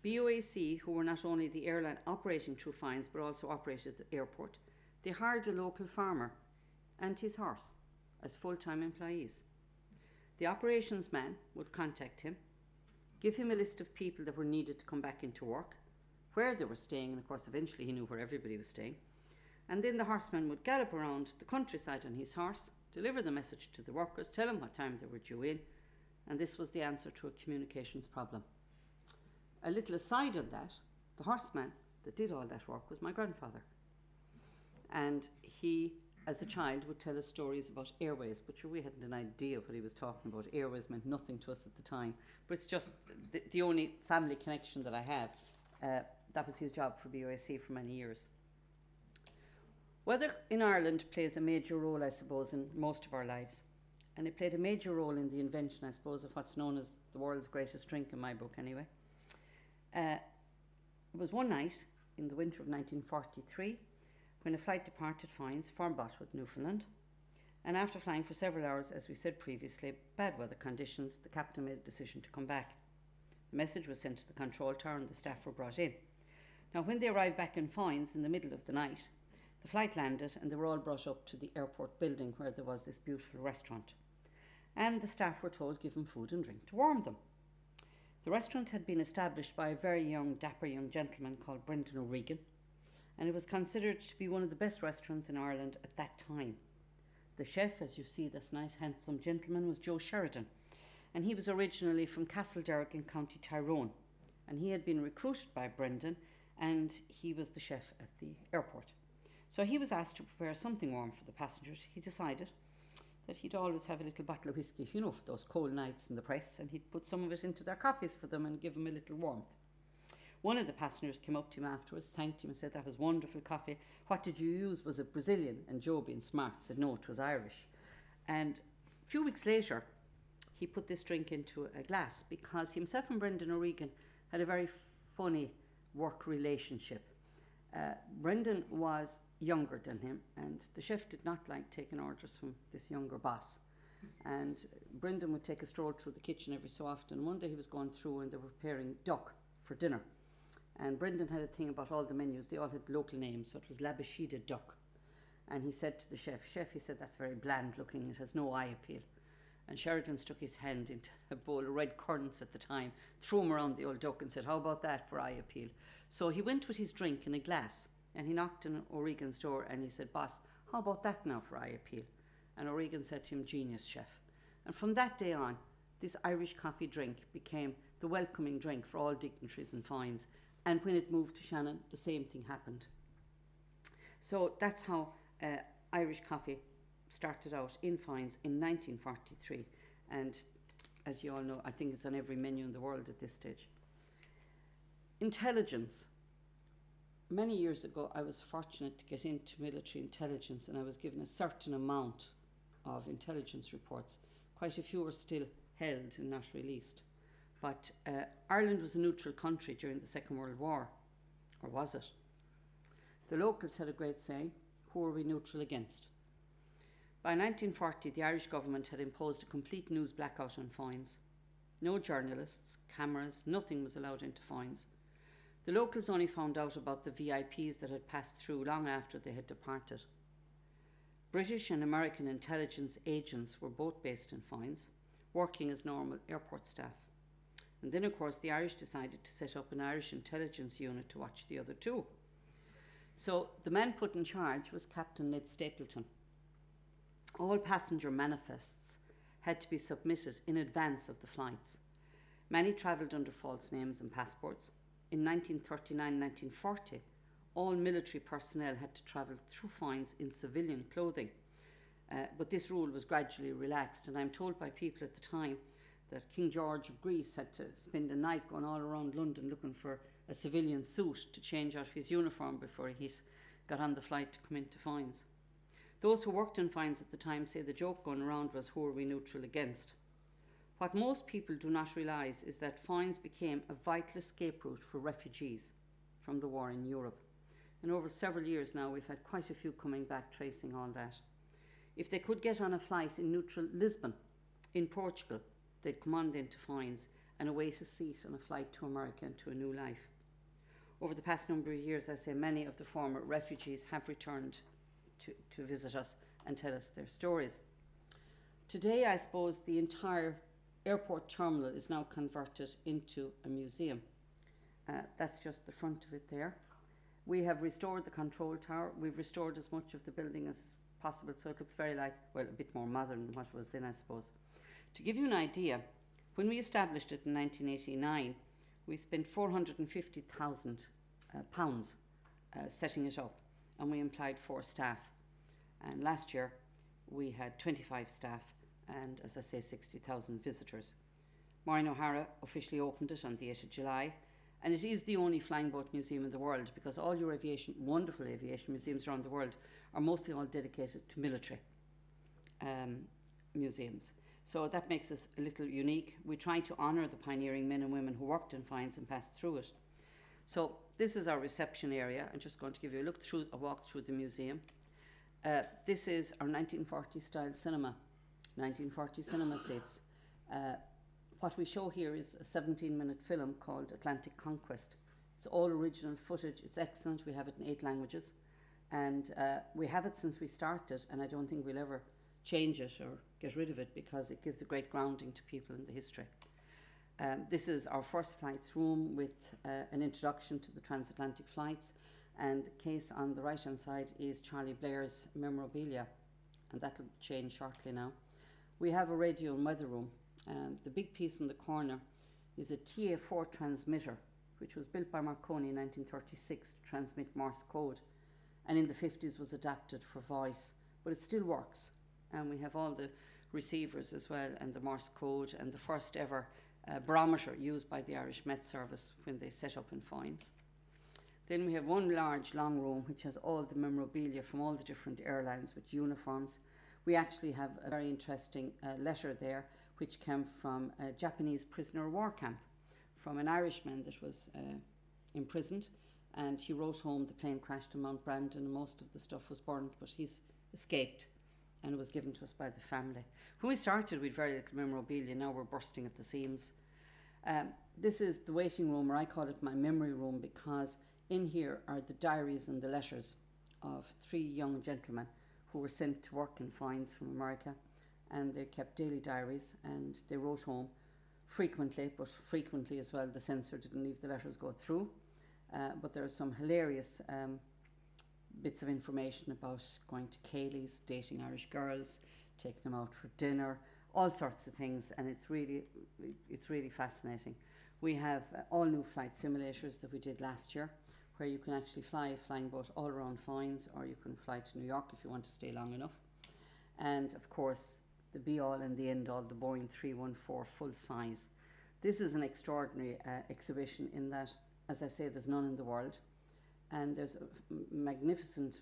BOAC, who were not only the airline operating through Foynes but also operated the airport, they hired a local farmer and his horse as full-time employees. The operations man would contact him, give him a list of people that were needed to come back into work, where they were staying, and of course eventually he knew where everybody was staying, and then the horseman would gallop around the countryside on his horse, deliver the message to the workers, tell them what time they were due in, and this was the answer to a communications problem. A little aside on that, the horseman that did all that work was my grandfather. And he, as a child, would tell us stories about airways, but sure, we hadn't an idea what he was talking about. Airways meant nothing to us at the time, but it's just the only family connection that I have. That was his job for BOAC for many years. Weather in Ireland plays a major role, I suppose, in most of our lives. And it played a major role in the invention, I suppose, of what's known as the world's greatest drink, in my book anyway. It was one night in the winter of 1943 when a flight departed Foynes for Botwood, Newfoundland. And after flying for several hours, as we said previously, bad weather conditions, the captain made a decision to come back. The message was sent to the control tower and the staff were brought in. Now, when they arrived back in Foynes in the middle of the night, the flight landed and they were all brought up to the airport building where there was this beautiful restaurant. And the staff were told give them food and drink to warm them. The restaurant had been established by a very young, dapper young gentleman called Brendan O'Regan, and it was considered to be one of the best restaurants in Ireland at that time. The chef, as you see, this nice, handsome gentleman, was Joe Sheridan, and he was originally from Castlederrick in County Tyrone, and he had been recruited by Brendan, and he was the chef at the airport. So he was asked to prepare something warm for the passengers. He decided that he'd always have a little bottle of whiskey, you know, for those cold nights in the press, and he'd put some of it into their coffees for them and give them a little warmth. One of the passengers came up to him afterwards, thanked him and said, "That was wonderful coffee. What did you use? Was it Brazilian?" And Joe, being smart, said, "No, it was Irish." And a few weeks later, he put this drink into a glass because himself and Brendan O'Regan had a very funny work relationship. Brendan was younger than him, and the chef did not like taking orders from this younger boss. And Brendan would take a stroll through the kitchen every so often. One day he was going through and they were preparing duck for dinner. And Brendan had a thing about all the menus, they all had local names, so it was Labashida duck. And he said to the chef, he said, "That's very bland looking, it has no eye appeal." And Sheridan stuck his hand into a bowl of red currants at the time, threw him around the old duck and said, "How about that for eye appeal?" So he went with his drink in a glass and he knocked on O'Regan's door and he said, "Boss, how about that now for eye appeal?" And O'Regan said to him, "Genius, chef." And from that day on, this Irish coffee drink became the welcoming drink for all dignitaries and Foynes. And when it moved to Shannon, the same thing happened. So that's how Irish coffee started out in Foynes in 1943. And as you all know, I think it's on every menu in the world at this stage. Intelligence. Many years ago, I was fortunate to get into military intelligence, and I was given a certain amount of intelligence reports. Quite a few are still held and not released. But Ireland was a neutral country during the Second World War, or was it? The locals had a great saying, "Who are we neutral against?" By 1940, the Irish government had imposed a complete news blackout on Foynes. No journalists, cameras, nothing was allowed into Foynes. The locals only found out about the VIPs that had passed through long after they had departed. British and American intelligence agents were both based in Foynes, working as normal airport staff. And then, of course, the Irish decided to set up an Irish intelligence unit to watch the other two. So the man put in charge was Captain Ned Stapleton. All passenger manifests had to be submitted in advance of the flights. Many travelled under false names and passports. In 1939-1940, all military personnel had to travel through Foynes in civilian clothing. But this rule was gradually relaxed, and I'm told by people at the time that King George of Greece had to spend a night going all around London looking for a civilian suit to change out of his uniform before he got on the flight to come into Foynes. Those who worked in Foynes at the time say the joke going around was, "Who are we neutral against?" What most people do not realise is that Foynes became a vital escape route for refugees from the war in Europe. And over several years now, we've had quite a few coming back tracing all that. If they could get on a flight in neutral Lisbon, in Portugal, they'd come on then to Foynes and await a seat on a flight to America and to a new life. Over the past number of years, I say many of the former refugees have returned to visit us and tell us their stories. Today, I suppose the entire airport terminal is now converted into a museum. That's just the front of it there. We have restored the control tower. We've restored as much of the building as possible, so it looks very like, well, a bit more modern than what it was then, I suppose. To give you an idea, when we established it in 1989, we spent £450,000 setting it up, and we employed 4 staff. And last year, we had 25 staff and, as I say, 60,000 visitors. Maureen O'Hara officially opened it on the 8th of July, and it is the only flying boat museum in the world, because all your wonderful aviation museums around the world are mostly all dedicated to military museums. So that makes us a little unique. We try to honour the pioneering men and women who worked in Foynes and passed through it. So this is our reception area. I'm just going to give you a walk through the museum. This is our 1940 style cinema, 1940 cinema seats. What we show here is a 17-minute film called Atlantic Conquest. It's all original footage. It's excellent. We have it in 8 languages. And we have it since we started, and I don't think we'll ever change it or get rid of it, because it gives a great grounding to people in the history. This is our first flights room with an introduction to the transatlantic flights, and the case on the right hand side is Charlie Blair's memorabilia, and that will change shortly now. We have a radio and weather room. The big piece in the corner is a TA4 transmitter, which was built by Marconi in 1936 to transmit Morse code, and in the 50s was adapted for voice, but it still works. and we have all the receivers as well, and the Morse code, and the first ever barometer used by the Irish Met Service when they set up in Foynes. Then we have one large long room which has all the memorabilia from all the different airlines with uniforms. We actually have a very interesting letter there which came from a Japanese prisoner of war camp, from an Irishman that was imprisoned, and he wrote home the plane crashed in Mount Brandon and most of the stuff was burned, but he's escaped and it was given to us by the family. When we started with very little memorabilia, now we're bursting at the seams. This is the waiting room, or I call it my memory room, because in here are the diaries and the letters of 3 young gentlemen who were sent to work in Foynes from America, and they kept daily diaries and they wrote home frequently, but frequently as well the censor didn't leave the letters go through. But there are some hilarious bits of information about going to Cayley's, dating Irish girls, taking them out for dinner, all sorts of things, and it's really fascinating. We have all new flight simulators that we did last year, where you can actually fly a flying boat all around Foynes, or you can fly to New York if you want to stay long enough. And of course, the be-all and the end-all, the Boeing 314 full size. This is an extraordinary exhibition in that, as I say, there's none in the world. And there's a magnificent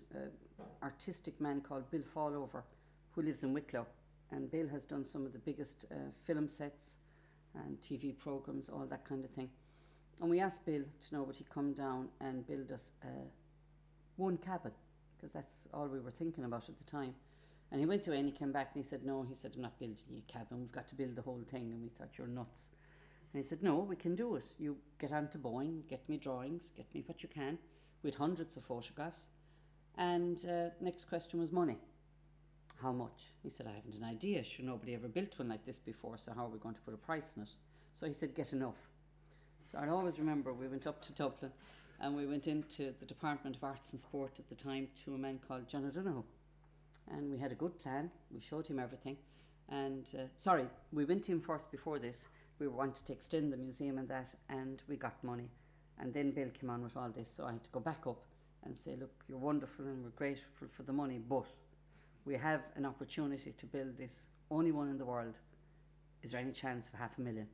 artistic man called Bill Fallover, who lives in Wicklow. And Bill has done some of the biggest film sets and TV programs, all that kind of thing. And we asked Bill to know would he come down and build us one cabin, because that's all we were thinking about at the time. And he went away and he came back and he said, no, he said, I'm not building you a cabin, we've got to build the whole thing. And we thought, you're nuts. And he said, no, we can do it. You get on to Boeing, get me drawings, get me what you can. We had hundreds of photographs. And next question was money. How much? He said, I haven't an idea. Sure, nobody ever built one like this before, so how are we going to put a price on it? So he said, get enough. So I always remember we went up to Dublin and we went into the Department of Arts and Sport at the time to a man called John O'Donoghue. And we had a good plan. We showed him everything. And, we went to him first before this. We wanted to extend the museum and that, and we got money. And then Bill came on with all this, so I had to go back up and say, look, you're wonderful and we're grateful for the money, but we have an opportunity to build this, only one in the world. Is there any chance of $500,000?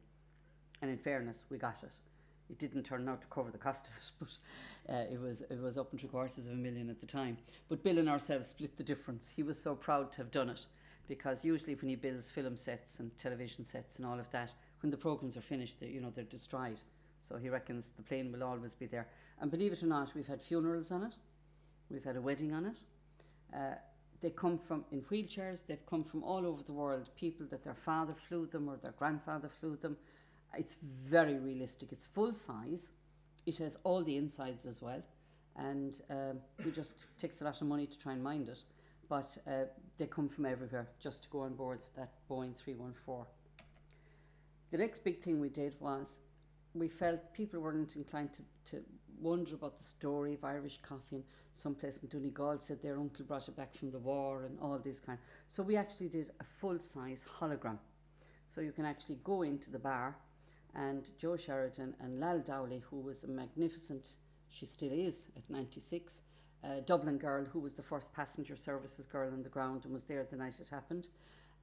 And in fairness, we got it. It didn't turn out to cover the cost of it, but it was up in $750,000 at the time. But Bill and ourselves split the difference. He was so proud to have done it, because usually when he builds film sets and television sets and all of that, when the programs are finished, they're destroyed. So he reckons the plane will always be there. And believe it or not, we've had funerals on it. We've had a wedding on it. They come from in wheelchairs. They've come from all over the world. People that their father flew them or their grandfather flew them. It's very realistic. It's full size. It has all the insides as well. And it just takes a lot of money to try and mind it. But they come from everywhere just to go on board that Boeing 314. The next big thing we did was we felt people weren't inclined to wonder about the story of Irish coffee, and someplace in Donegal said their uncle brought it back from the war and all these kind. So we actually did a full-size hologram. So you can actually go into the bar, and Joe Sheridan and Lal Dowley, who was a magnificent, she still is at 96, Dublin girl who was the first passenger services girl on the ground and was there the night it happened.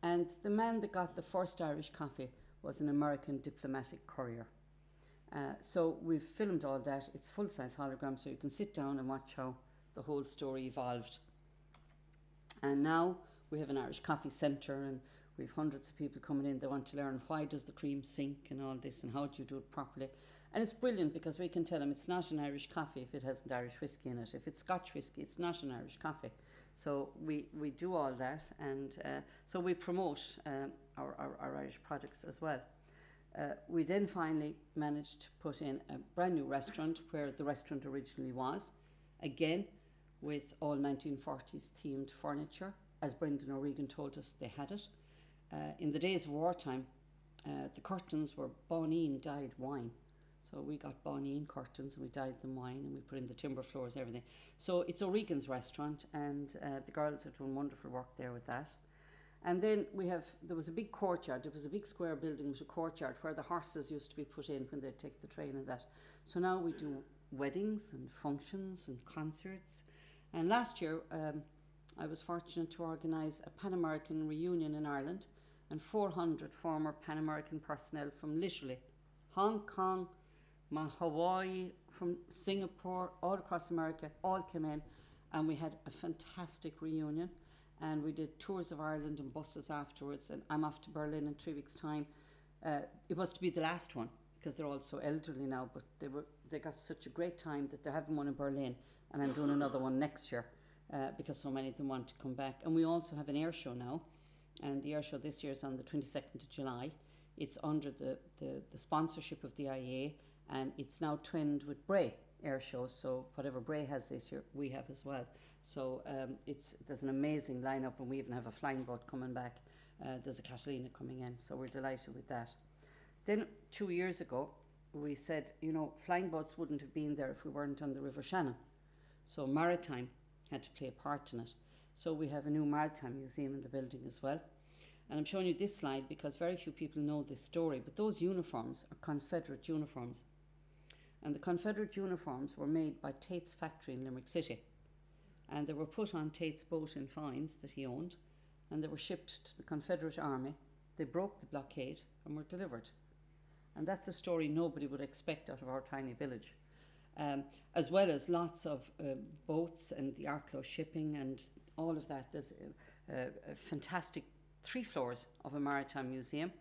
And the man that got the first Irish coffee was an American diplomatic courier. So we've filmed all that. It's full-size hologram, so you can sit down and watch how the whole story evolved. And now we have an Irish coffee centre, and we have hundreds of people coming in. They want to learn why does the cream sink and all this, and how do you do it properly. And it's brilliant because we can tell them it's not an Irish coffee if it hasn't Irish whiskey in it. If it's Scotch whiskey, it's not an Irish coffee. So we do all that, and so we promote our Irish products as well. We then finally managed to put in a brand new restaurant where the restaurant originally was, again with all 1940s themed furniture, as Brendan O'Regan told us they had it. In the days of wartime, the curtains were Bonine dyed wine. So we got Bonine curtains and we dyed them wine, and we put in the timber floors, everything. So it's O'Regan's restaurant, and the girls have done wonderful work there with that. And then there was a big courtyard. It was a big square building with a courtyard where the horses used to be put in when they'd take the train and that. So now we do weddings and functions and concerts. And last year, I was fortunate to organise a Pan American reunion in Ireland, and 400 former Pan American personnel from literally Hong Kong, Hawaii, from Singapore, all across America, all came in, and we had a fantastic reunion. And we did tours of Ireland and buses afterwards, and I'm off to Berlin in 3 weeks' time. It was to be the last one because they're all so elderly now, but they got such a great time that they're having one in Berlin, and I'm doing another one next year because so many of them want to come back. And we also have an air show now, and the air show this year is on the 22nd of July. It's under the sponsorship of the IAA, and it's now twinned with Bray air show, so whatever Bray has this year, we have as well. So there's an amazing lineup, and we even have a flying boat coming back. There's a Catalina coming in, so we're delighted with that. Then 2 years ago, we said, flying boats wouldn't have been there if we weren't on the River Shannon. So Maritime had to play a part in it. So we have a new Maritime museum in the building as well. And I'm showing you this slide because very few people know this story, but those uniforms are Confederate uniforms. And the Confederate uniforms were made by Tate's factory in Limerick City. And they were put on Tate's boat in Foynes that he owned, and they were shipped to the Confederate Army. They broke the blockade and were delivered. And that's a story nobody would expect out of our tiny village. As well as lots of boats and the Arklow shipping and all of that. There's a fantastic 3 floors of a maritime museum.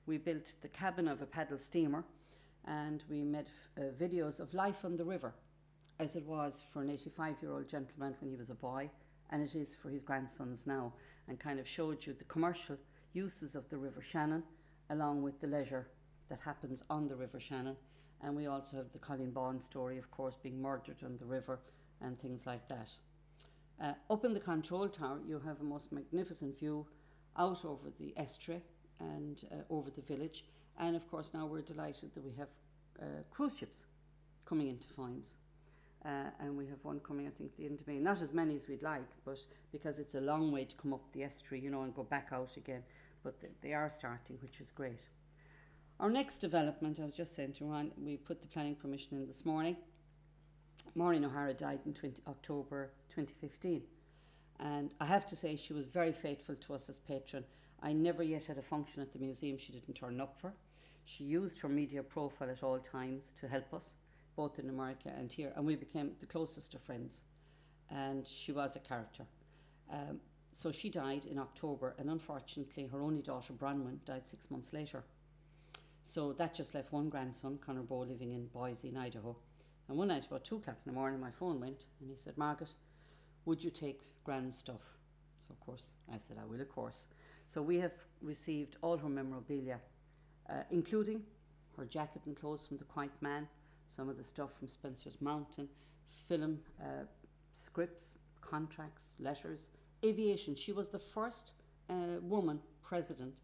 We built the cabin of a paddle steamer, and we made videos of life on the river, as it was for an 85-year-old gentleman when he was a boy, and it is for his grandsons now, and kind of showed you the commercial uses of the River Shannon, along with the leisure that happens on the River Shannon. And we also have the Colleen Bawn story, of course, being murdered on the river and things like that. Up in the control tower, you have a most magnificent view out over the estuary and over the village. And of course, now we're delighted that we have cruise ships coming into Foynes. And we have one coming, I think, the end of May. Not as many as we'd like, but because it's a long way to come up the estuary, and go back out again. But they are starting, which is great. Our next development, I was just saying to Ron, we put the planning permission in this morning. Maureen O'Hara died in October 2015. And I have to say, she was very faithful to us as patron. I never yet had a function at the museum she didn't turn up for. She used her media profile at all times to help us, both in America and here, and we became the closest of friends. And she was a character. So she died in October, and unfortunately her only daughter, Bronwyn, died 6 months later. So that just left one grandson, Conor Bowe, living in Boise in Idaho. And one night about 2 o'clock in the morning, my phone went, and he said, "Margaret, would you take Gran's stuff?" So of course I said, "I will, of course." So we have received all her memorabilia, including her jacket and clothes from The Quiet Man, some of the stuff from Spencer's Mountain, film, scripts, contracts, letters, aviation. She was the first woman president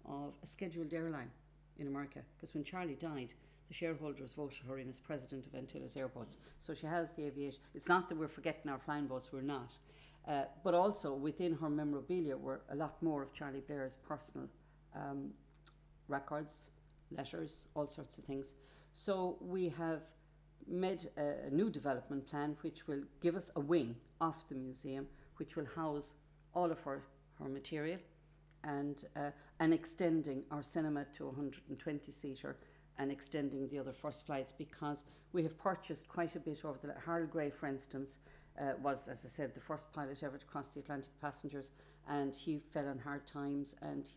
of a scheduled airline in America, because when Charlie died, the shareholders voted her in as president of Antilles Airports. So she has the aviation. It's not that we're forgetting our flying boats, we're not. But also within her memorabilia were a lot more of Charlie Blair's personal records, letters, all sorts of things. So we have made a new development plan which will give us a wing off the museum, which will house all of her material, and extending our cinema to a 120-seater, and extending the other first flights, because we have purchased quite a bit over the Harold Gray, for instance, was, as I said, the first pilot ever to cross the Atlantic passengers, and he fell on hard times, and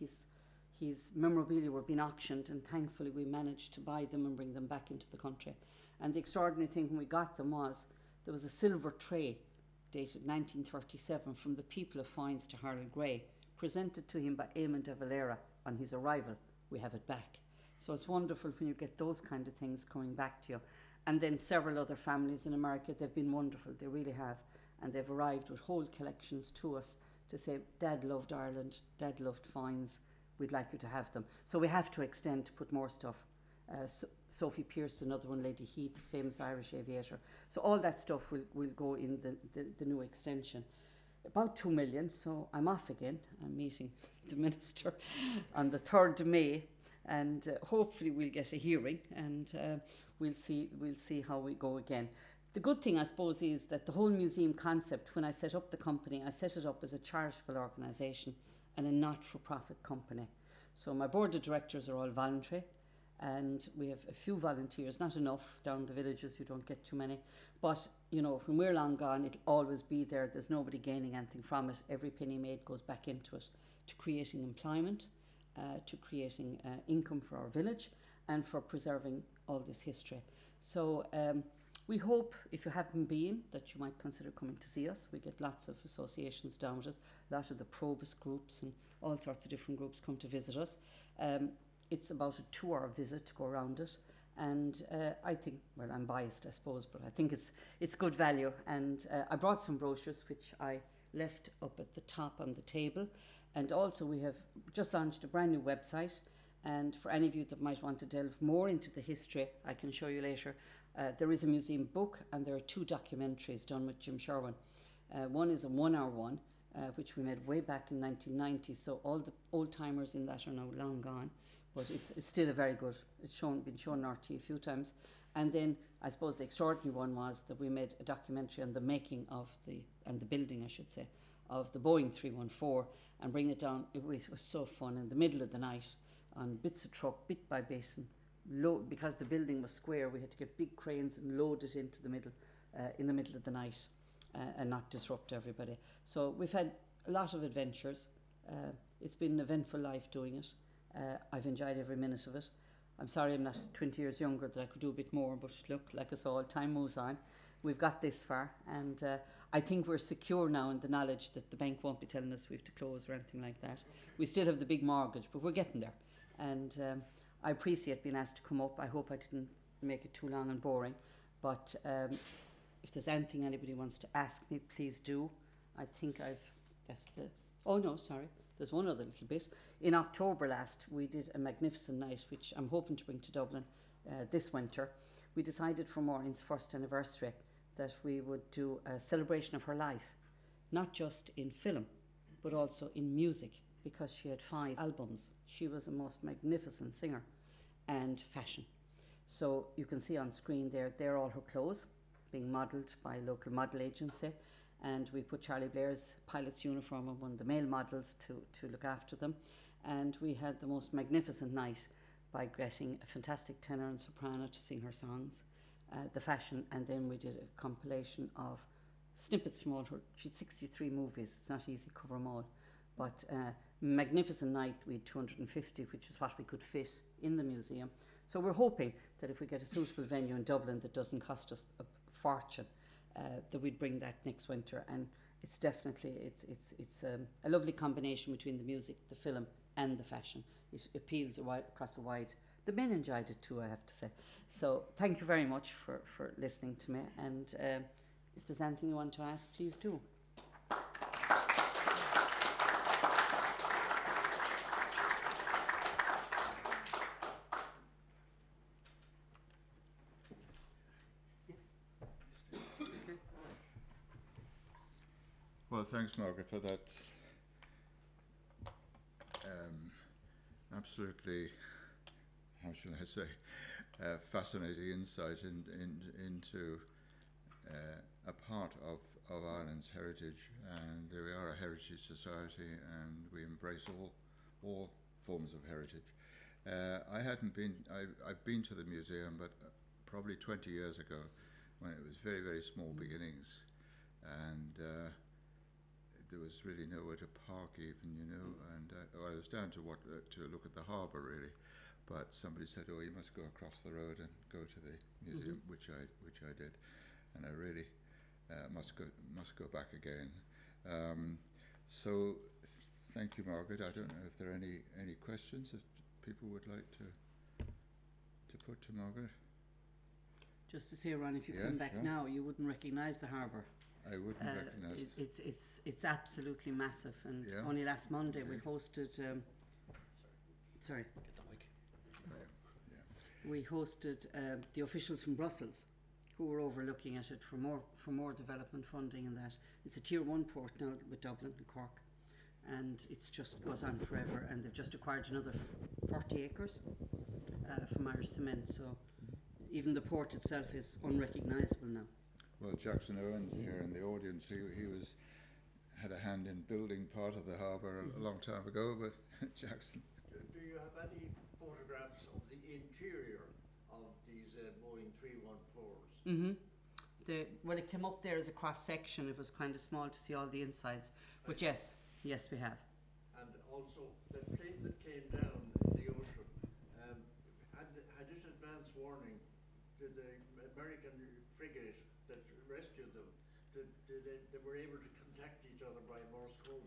his memorabilia were being auctioned, and thankfully we managed to buy them and bring them back into the country. And the extraordinary thing when we got them was there was a silver tray dated 1937 from the people of Foynes to Harold Gray, presented to him by Eamon de Valera on his arrival. We have it back. So it's wonderful when you get those kind of things coming back to you. And then several other families in America, they've been wonderful, they really have. And they've arrived with whole collections to us to say, "Dad loved Ireland, Dad loved Foynes, we'd like you to have them." So we have to extend to put more stuff. Sophie Pearce, another one, Lady Heath, famous Irish aviator. So all that stuff will go in the new extension. About 2 million, so I'm off again. I'm meeting the Minister on the 3rd of May, and hopefully we'll get a hearing, and we'll see how we go again. The good thing, I suppose, is that the whole museum concept, when I set up the company, I set it up as a charitable organisation and a not-for-profit company. So my board of directors are all voluntary, and we have a few volunteers, not enough down the villages, you don't get too many. But, you know, when we're long gone, it'll always be there. There's nobody gaining anything from it. Every penny made goes back into it, to creating employment, to creating income for our village, and for preserving all this history. So we hope, if you haven't been, that you might consider coming to see us. We get lots of associations down with us. A lot of the Probus groups and all sorts of different groups come to visit us. It's about a 2-hour visit to go around it, and I think, well, I'm biased, I suppose, but I think it's good value. And I brought some brochures which I left up at the top on the table, and also we have just launched a brand new website. And for any of you that might want to delve more into the history, I can show you later. There is a museum book, and there are 2 documentaries done with Jim Sherwin. One is a 1-hour one, which we made way back in 1990. So all the old timers in that are now long gone. But it's still a very good, it's been shown on RT a few times. And then I suppose the extraordinary one was that we made a documentary on the making of the building, I should say, of the Boeing 314, and bring it down. It was so fun in the middle of the night on bits of truck, bit by bit, and because the building was square, we had to get big cranes and load it into the middle, in the middle of the night, and not disrupt everybody. So we've had a lot of adventures. It's been an eventful life doing it. I've enjoyed every minute of it. I'm sorry I'm not 20 years younger, that I could do a bit more, but look, like us all, time moves on. We've got this far, and I think we're secure now in the knowledge that the bank won't be telling us we have to close or anything like that. We still have the big mortgage, but we're getting there. And I appreciate being asked to come up. I hope I didn't make it too long and boring, but if there's anything anybody wants to ask me, please do. I think oh no, sorry. There's one other little bit. In October last, we did a magnificent night, which I'm hoping to bring to Dublin this winter. We decided for Maureen's first anniversary that we would do a celebration of her life, not just in film, but also in music, because she had 5 albums. She was a most magnificent singer, and fashion. So you can see on screen there, they're all her clothes, being modelled by a local model agency. And we put Charlie Blair's pilot's uniform on one of the male models to look after them. And we had the most magnificent night by getting a fantastic tenor and soprano to sing her songs, the fashion, and then we did a compilation of snippets from all her, she had 63 movies, it's not easy to cover them all, but magnificent night. We had 250, which is what we could fit in the museum. So we're hoping that if we get a suitable venue in Dublin that doesn't cost us a fortune, that we'd bring that next winter. And it's definitely, it's a lovely combination between the music, the film and the fashion. It appeals across a wide, the men enjoyed it too, I have to say. So thank you very much for listening to me, and if there's anything you want to ask, please do. Well, thanks, Margaret, for that absolutely, how shall I say, fascinating insight into a part of Ireland's heritage. And we are a heritage society, and we embrace all forms of heritage. I've been to the museum, but probably 20 years ago, when it was very, very small beginnings, and there was really nowhere to park even, and I was down to look at the harbour really, but somebody said, oh, you must go across the road and go to the museum, which I did, and I really must go back again. So thank you, Margaret. I don't know if there are any questions that people would like to put to Margaret. Just to say, Ron, if you come back now, you wouldn't recognise the harbour. I wouldn't recognise it. It's absolutely massive, and only last Monday we hosted. Sorry. Get the mic. We hosted the officials from Brussels, who were overlooking at it for more development funding, and that it's a tier 1 port now with Dublin and Cork, and it's just goes on forever. And they've just acquired another 40 acres from Irish Cement, so even the port itself is unrecognisable now. Well, Jackson Owen here in the audience, he had a hand in building part of the harbour a long time ago, but Jackson. Do you have any photographs of the interior of these Boeing 314s? Mm-hmm. Well, it came up there as a cross section. It was kind of small to see all the insides. But yes, we have. And also, the plane that came down in the ocean, had it advance warning to the American frigate that rescued them? They were able to contact each other by Morse code?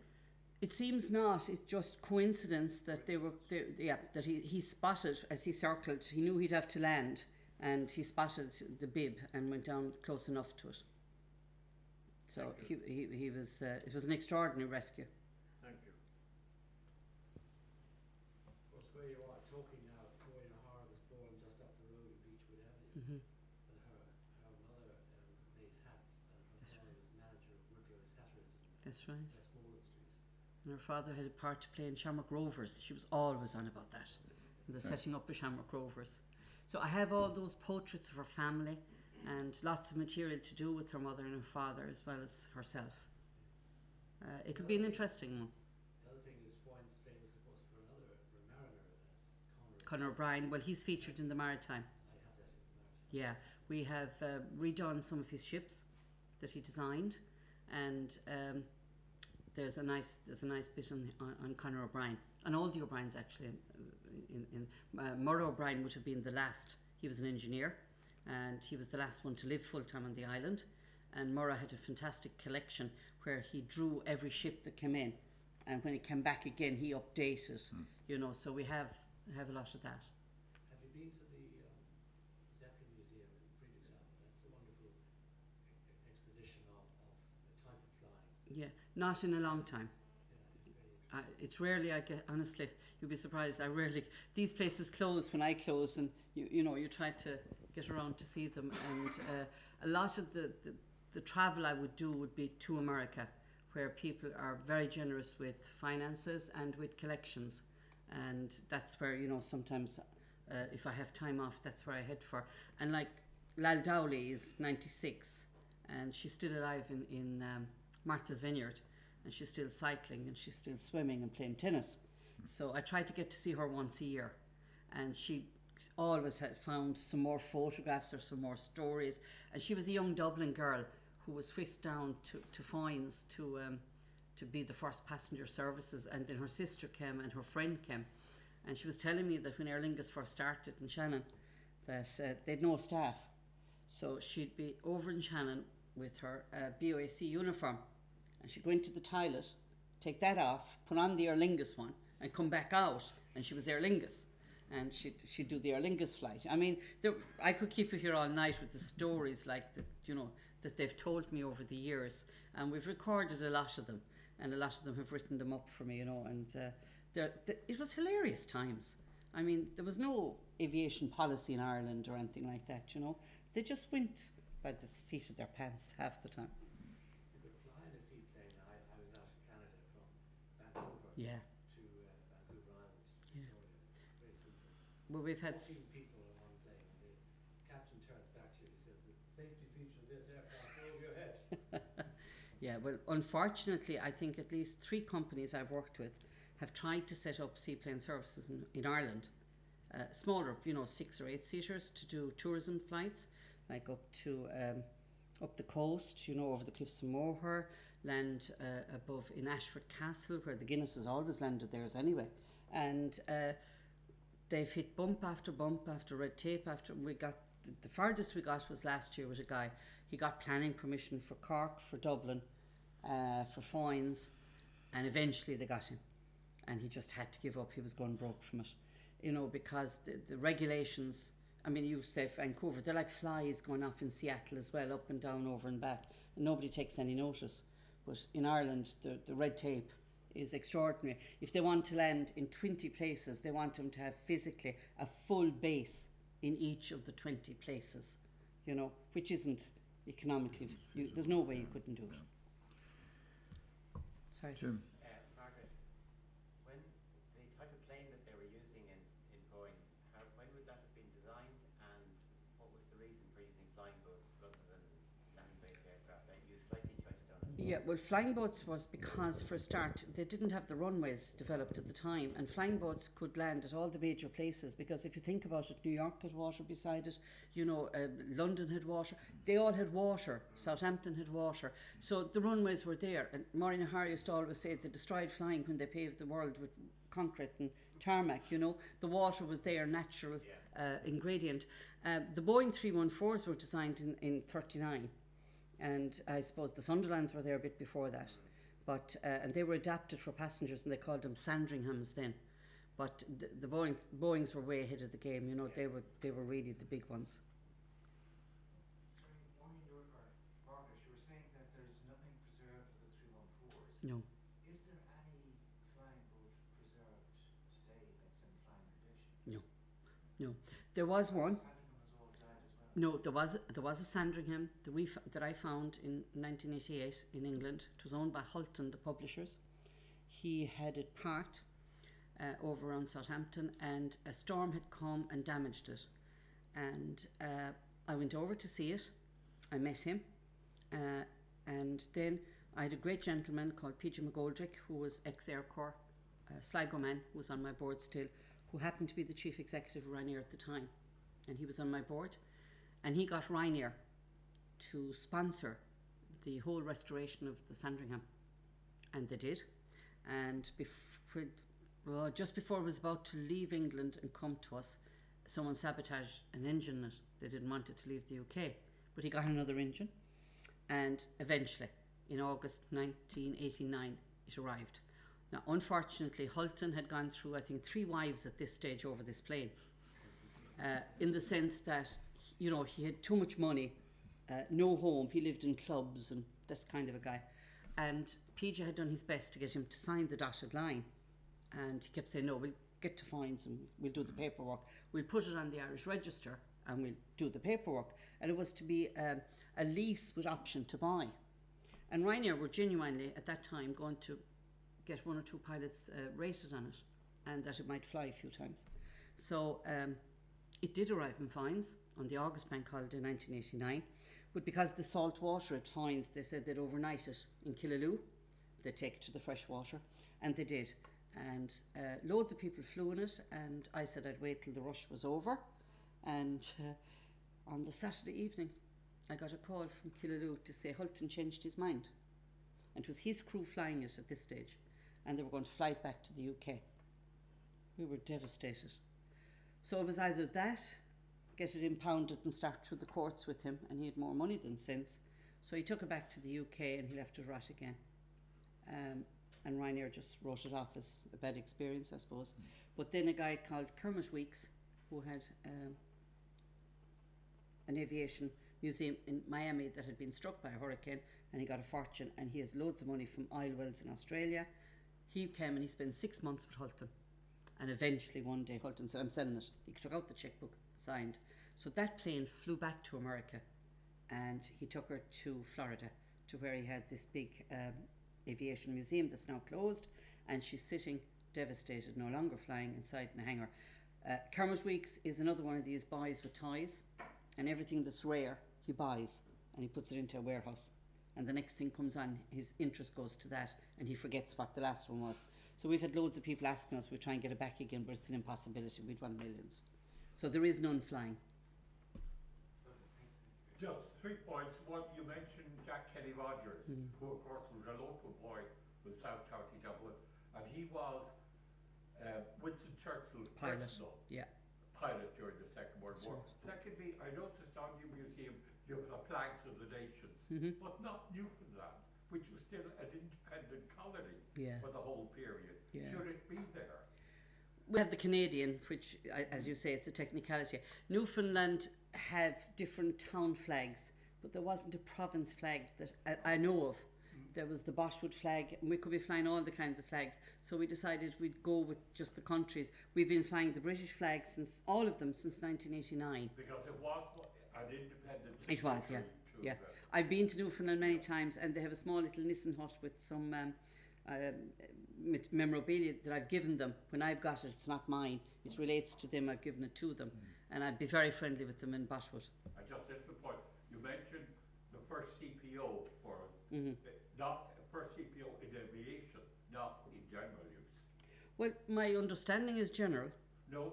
It seems not. It's just coincidence that that he spotted as he circled. He knew he'd have to land, and he spotted the bib and went down close enough to it. So he was. It was an extraordinary rescue. Thank you. What's where you are talking now, Foynes Harbour was born just up the road in Beechwood Avenue. Mm-hmm. And her mother made hats, and her father was manager of Woodrow's Hatters in That's right. Westmoreland Street. And her father had a part to play in Shamrock Rovers. She was always on about that, the setting up of Shamrock Rovers. So I have all those portraits of her family and lots of material to do with her mother and her father as well as herself. It'll be an interesting one. The other thing is Foynes is famous, of course, for a mariner, that's Conor O'Brien, well, he's featured in the Maritime. I have that in the Maritime. Yeah, we have redone some of his ships that he designed, and there's a nice bit on Conor O'Brien, and all the O'Briens actually. Murray O'Brien would have been the last. He was an engineer, and he was the last one to live full time on the island. And Murray had a fantastic collection where he drew every ship that came in, and when he came back again, he updated. You know, so we have a lot of that. Have you been to the Zeppelin Museum in Friedrichshafen? That's a wonderful exposition of the type of flying. Yeah, not in a long time. Yeah, it's very interesting. It's rarely I get, honestly, you'd be surprised, these places close when I close, and you try to get around to see them, and a lot of the travel I would do would be to America, where people are very generous with finances and with collections, and that's where, sometimes if I have time off, that's where I head for. And like Lal Dowley is 96, and she's still alive in Martha's Vineyard, and she's still cycling, and she's still swimming and playing tennis. So I try to get to see her once a year, and she always had found some more photographs or some more stories. And she was a young Dublin girl who was whisked down to Foynes to be the first passenger services, and then her sister came and her friend came, and she was telling me that when Aer Lingus first started in Shannon, that they'd no staff, so she'd be over in Shannon with her BOAC uniform, and she'd go into the toilet, take that off, put on the Aer Lingus one, and come back out, and she was Aer Lingus, and she'd do the Aer Lingus flight. I mean, I could keep you here all night with the stories like that, that they've told me over the years, and we've recorded a lot of them, and a lot of them have written them up for me, and it was hilarious times. I mean, there was no aviation policy in Ireland or anything like that, They just went by the seat of their pants half the time. You could fly in a seaplane. I was out in Canada from Vancouver Yeah. to Vancouver Island to Yeah. Victoria. It's very simple. Well, we've had 14 people on one plane, and the captain turns back to you and says, the safety feature of this aircraft over your head. Yeah, well, unfortunately, I think at least 3 companies I've worked with have tried to set up seaplane services in Ireland, smaller, 6 or 8 seaters, to do tourism flights, like up to up the coast, over the cliffs of Moher, land above in Ashford Castle, where the Guinness has always landed theirs anyway, and they've hit bump after red tape after. We got the farthest we got was last year with a guy. He got planning permission for Cork, for Dublin, for Foynes, and eventually they got him, and he just had to give up. He was going broke from it, because the regulations. I mean, you say Vancouver, they're like flies going off in Seattle as well, up and down, over and back, and nobody takes any notice. But in Ireland, the red tape is extraordinary. If they want to land in 20 places, they want them to have physically a full base in each of the 20 places, which isn't economically, there's no way you couldn't do it. Sorry. Jim. Margaret, when the type of plane that they were using in Boeing, when would that have been designed, and what was the reason for using flying boats rather than land-based Yeah, well, flying boats was because, for a start, they didn't have the runways developed at the time, and flying boats could land at all the major places. Because if you think about it, New York had water beside it, you know, London had water. They all had water. Southampton had water, so the runways were there. And Maureen O'Hara used to always say they destroyed flying when they paved the world with concrete and tarmac. You know, the water was there, natural ingredient. The Boeing 314s were designed in 39. And I suppose the Sunderlands were there a bit before that, but and they were adapted for passengers, and they called them Sandringhams then. But the Boeings were way ahead of the game. You know, they were really the big ones. Sorry, Maureen, Margaret, you were saying that there's nothing preserved for the 314s. No. Is there any flying boat preserved today that's in flying condition? No. There was one. Sandringham has all died as well. No, there was a Sandringham that I found in 1988 in England. It was owned by Hulton, the publishers. He had it parked over around Southampton, and a storm had come and damaged it. And I went over to see it. I met him, and then I had a great gentleman called PJ McGoldrick, who was ex-Air Corps, Sligo man, who was on my board still, who happened to be the chief executive of Ryanair at the time, and he was on my board. And he got Ryanair to sponsor the whole restoration of the Sandringham. And they did. And just before it was about to leave England and come to us, someone sabotaged an engine in it. They didn't want it to leave the UK. But he got another engine. And eventually, in August 1989, it arrived. Now, unfortunately, Hulton had gone through, I think, 3 wives at this stage over this plane. In the sense that, you know, he had too much money, no home, he lived in clubs and this kind of a guy. And PJ had done his best to get him to sign the dotted line. And he kept saying, no, we'll get to Foynes and we'll do the paperwork. We'll put it on the Irish Register and we'll do the paperwork. And it was to be a lease with option to buy. And Ryanair were genuinely, at that time, going to get 1 or 2 pilots rated on it, and that it might fly a few times. So it did arrive in Foynes on the August bank holiday 1989, but because the salt water at Foynes, they said they'd overnight it in Killaloo, they'd take it to the fresh water, and they did. And loads of people flew in it, and I said I'd wait till the rush was over. And on the Saturday evening, I got a call from Killaloo to say Hulton changed his mind. And it was his crew flying it at this stage, and they were going to fly it back to the UK. We were devastated. So it was either that, get it impounded and start through the courts with him, and he had more money than sense. So he took it back to the UK and he left it rot again. And Ryanair just wrote it off as a bad experience, I suppose. But then a guy called Kermit Weeks, who had an aviation museum in Miami that had been struck by a hurricane, and he got a fortune, and he has loads of money from oil wells in Australia. He came and he spent 6 months with Hulton, and eventually one day Hulton said, I'm selling it. He took out the checkbook, signed. So that plane flew back to America, and he took her to Florida, to where he had this big aviation museum that's now closed, and she's sitting devastated, no longer flying, inside in a hangar. Kermit Weeks is another one of these boys with toys, and everything that's rare he buys and he puts it into a warehouse, and the next thing comes on, his interest goes to that, and he forgets what the last one was. So we've had loads of people asking us, we try and get it back again, but it's an impossibility. We'd want millions. So there is none flying. Just 3 points. One, you mentioned Jack Kelly Rogers, who of course was a local boy with South County Dublin, and he was Winston Churchill's personal pilot during the Second World War. Secondly, I noticed on your museum you have the flags of the nations, but not Newfoundland, which was still an independent colony for the whole period. Should it be there? We have the Canadian, which, as you say, it's a technicality. Newfoundland have different town flags, but there wasn't a province flag that I know of. There was the Boschwood flag, and we could be flying all the kinds of flags. So we decided we'd go with just the countries. We've been flying the British flag since, all of them, since 1989. Because it was an independent. It was, yeah. I've been to Newfoundland many times, and they have a small little Nissen hut with some memorabilia that I've given them. When I've got it, it's not mine. It relates to them. I've given it to them, and I'd be very friendly with them in Boschwood. I just hit the point. You mentioned the first CPO for not per CPO in aviation, not in general use. Well, my understanding is general. No,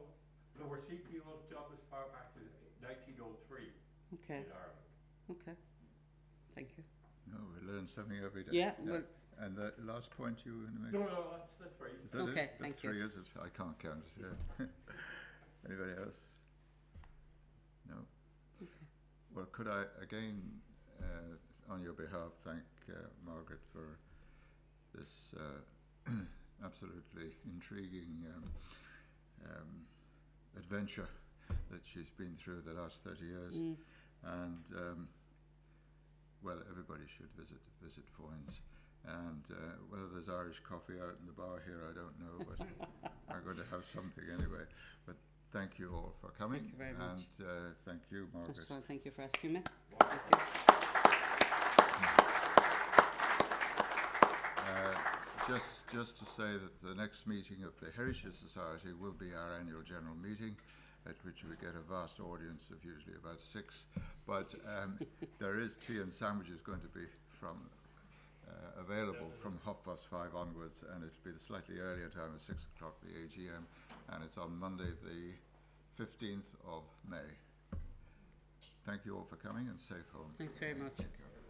there were CPOs done as far back as 1903 Okay, in Ireland. okay. Thank you. No, we learn something every day. Yeah, well, And the last point you were going to make? No, that's right. Is that Okay, it? That's thank you. 3, is it? I can't count it, yeah. Anybody else? No? Okay. Well, could I again, on your behalf, thank Margaret for this absolutely intriguing adventure that she's been through the last 30 years. And well, everybody should visit Foynes. And whether there's Irish coffee out in the bar here, I don't know, but I'm going to have something anyway. But thank you all for coming. Thank you very much. And thank you, Margaret. First of all, thank you for asking me. Thank you. Just to say that the next meeting of the Heritage Society will be our annual general meeting, at which we get a vast audience of usually about 6. But there is tea and sandwiches going to be available from 5:30 onwards, and it'll be the slightly earlier time of 6 o'clock, the AGM, and it's on Monday, the 15th of May. Thank you all for coming, and safe home. Thanks very much. Take care.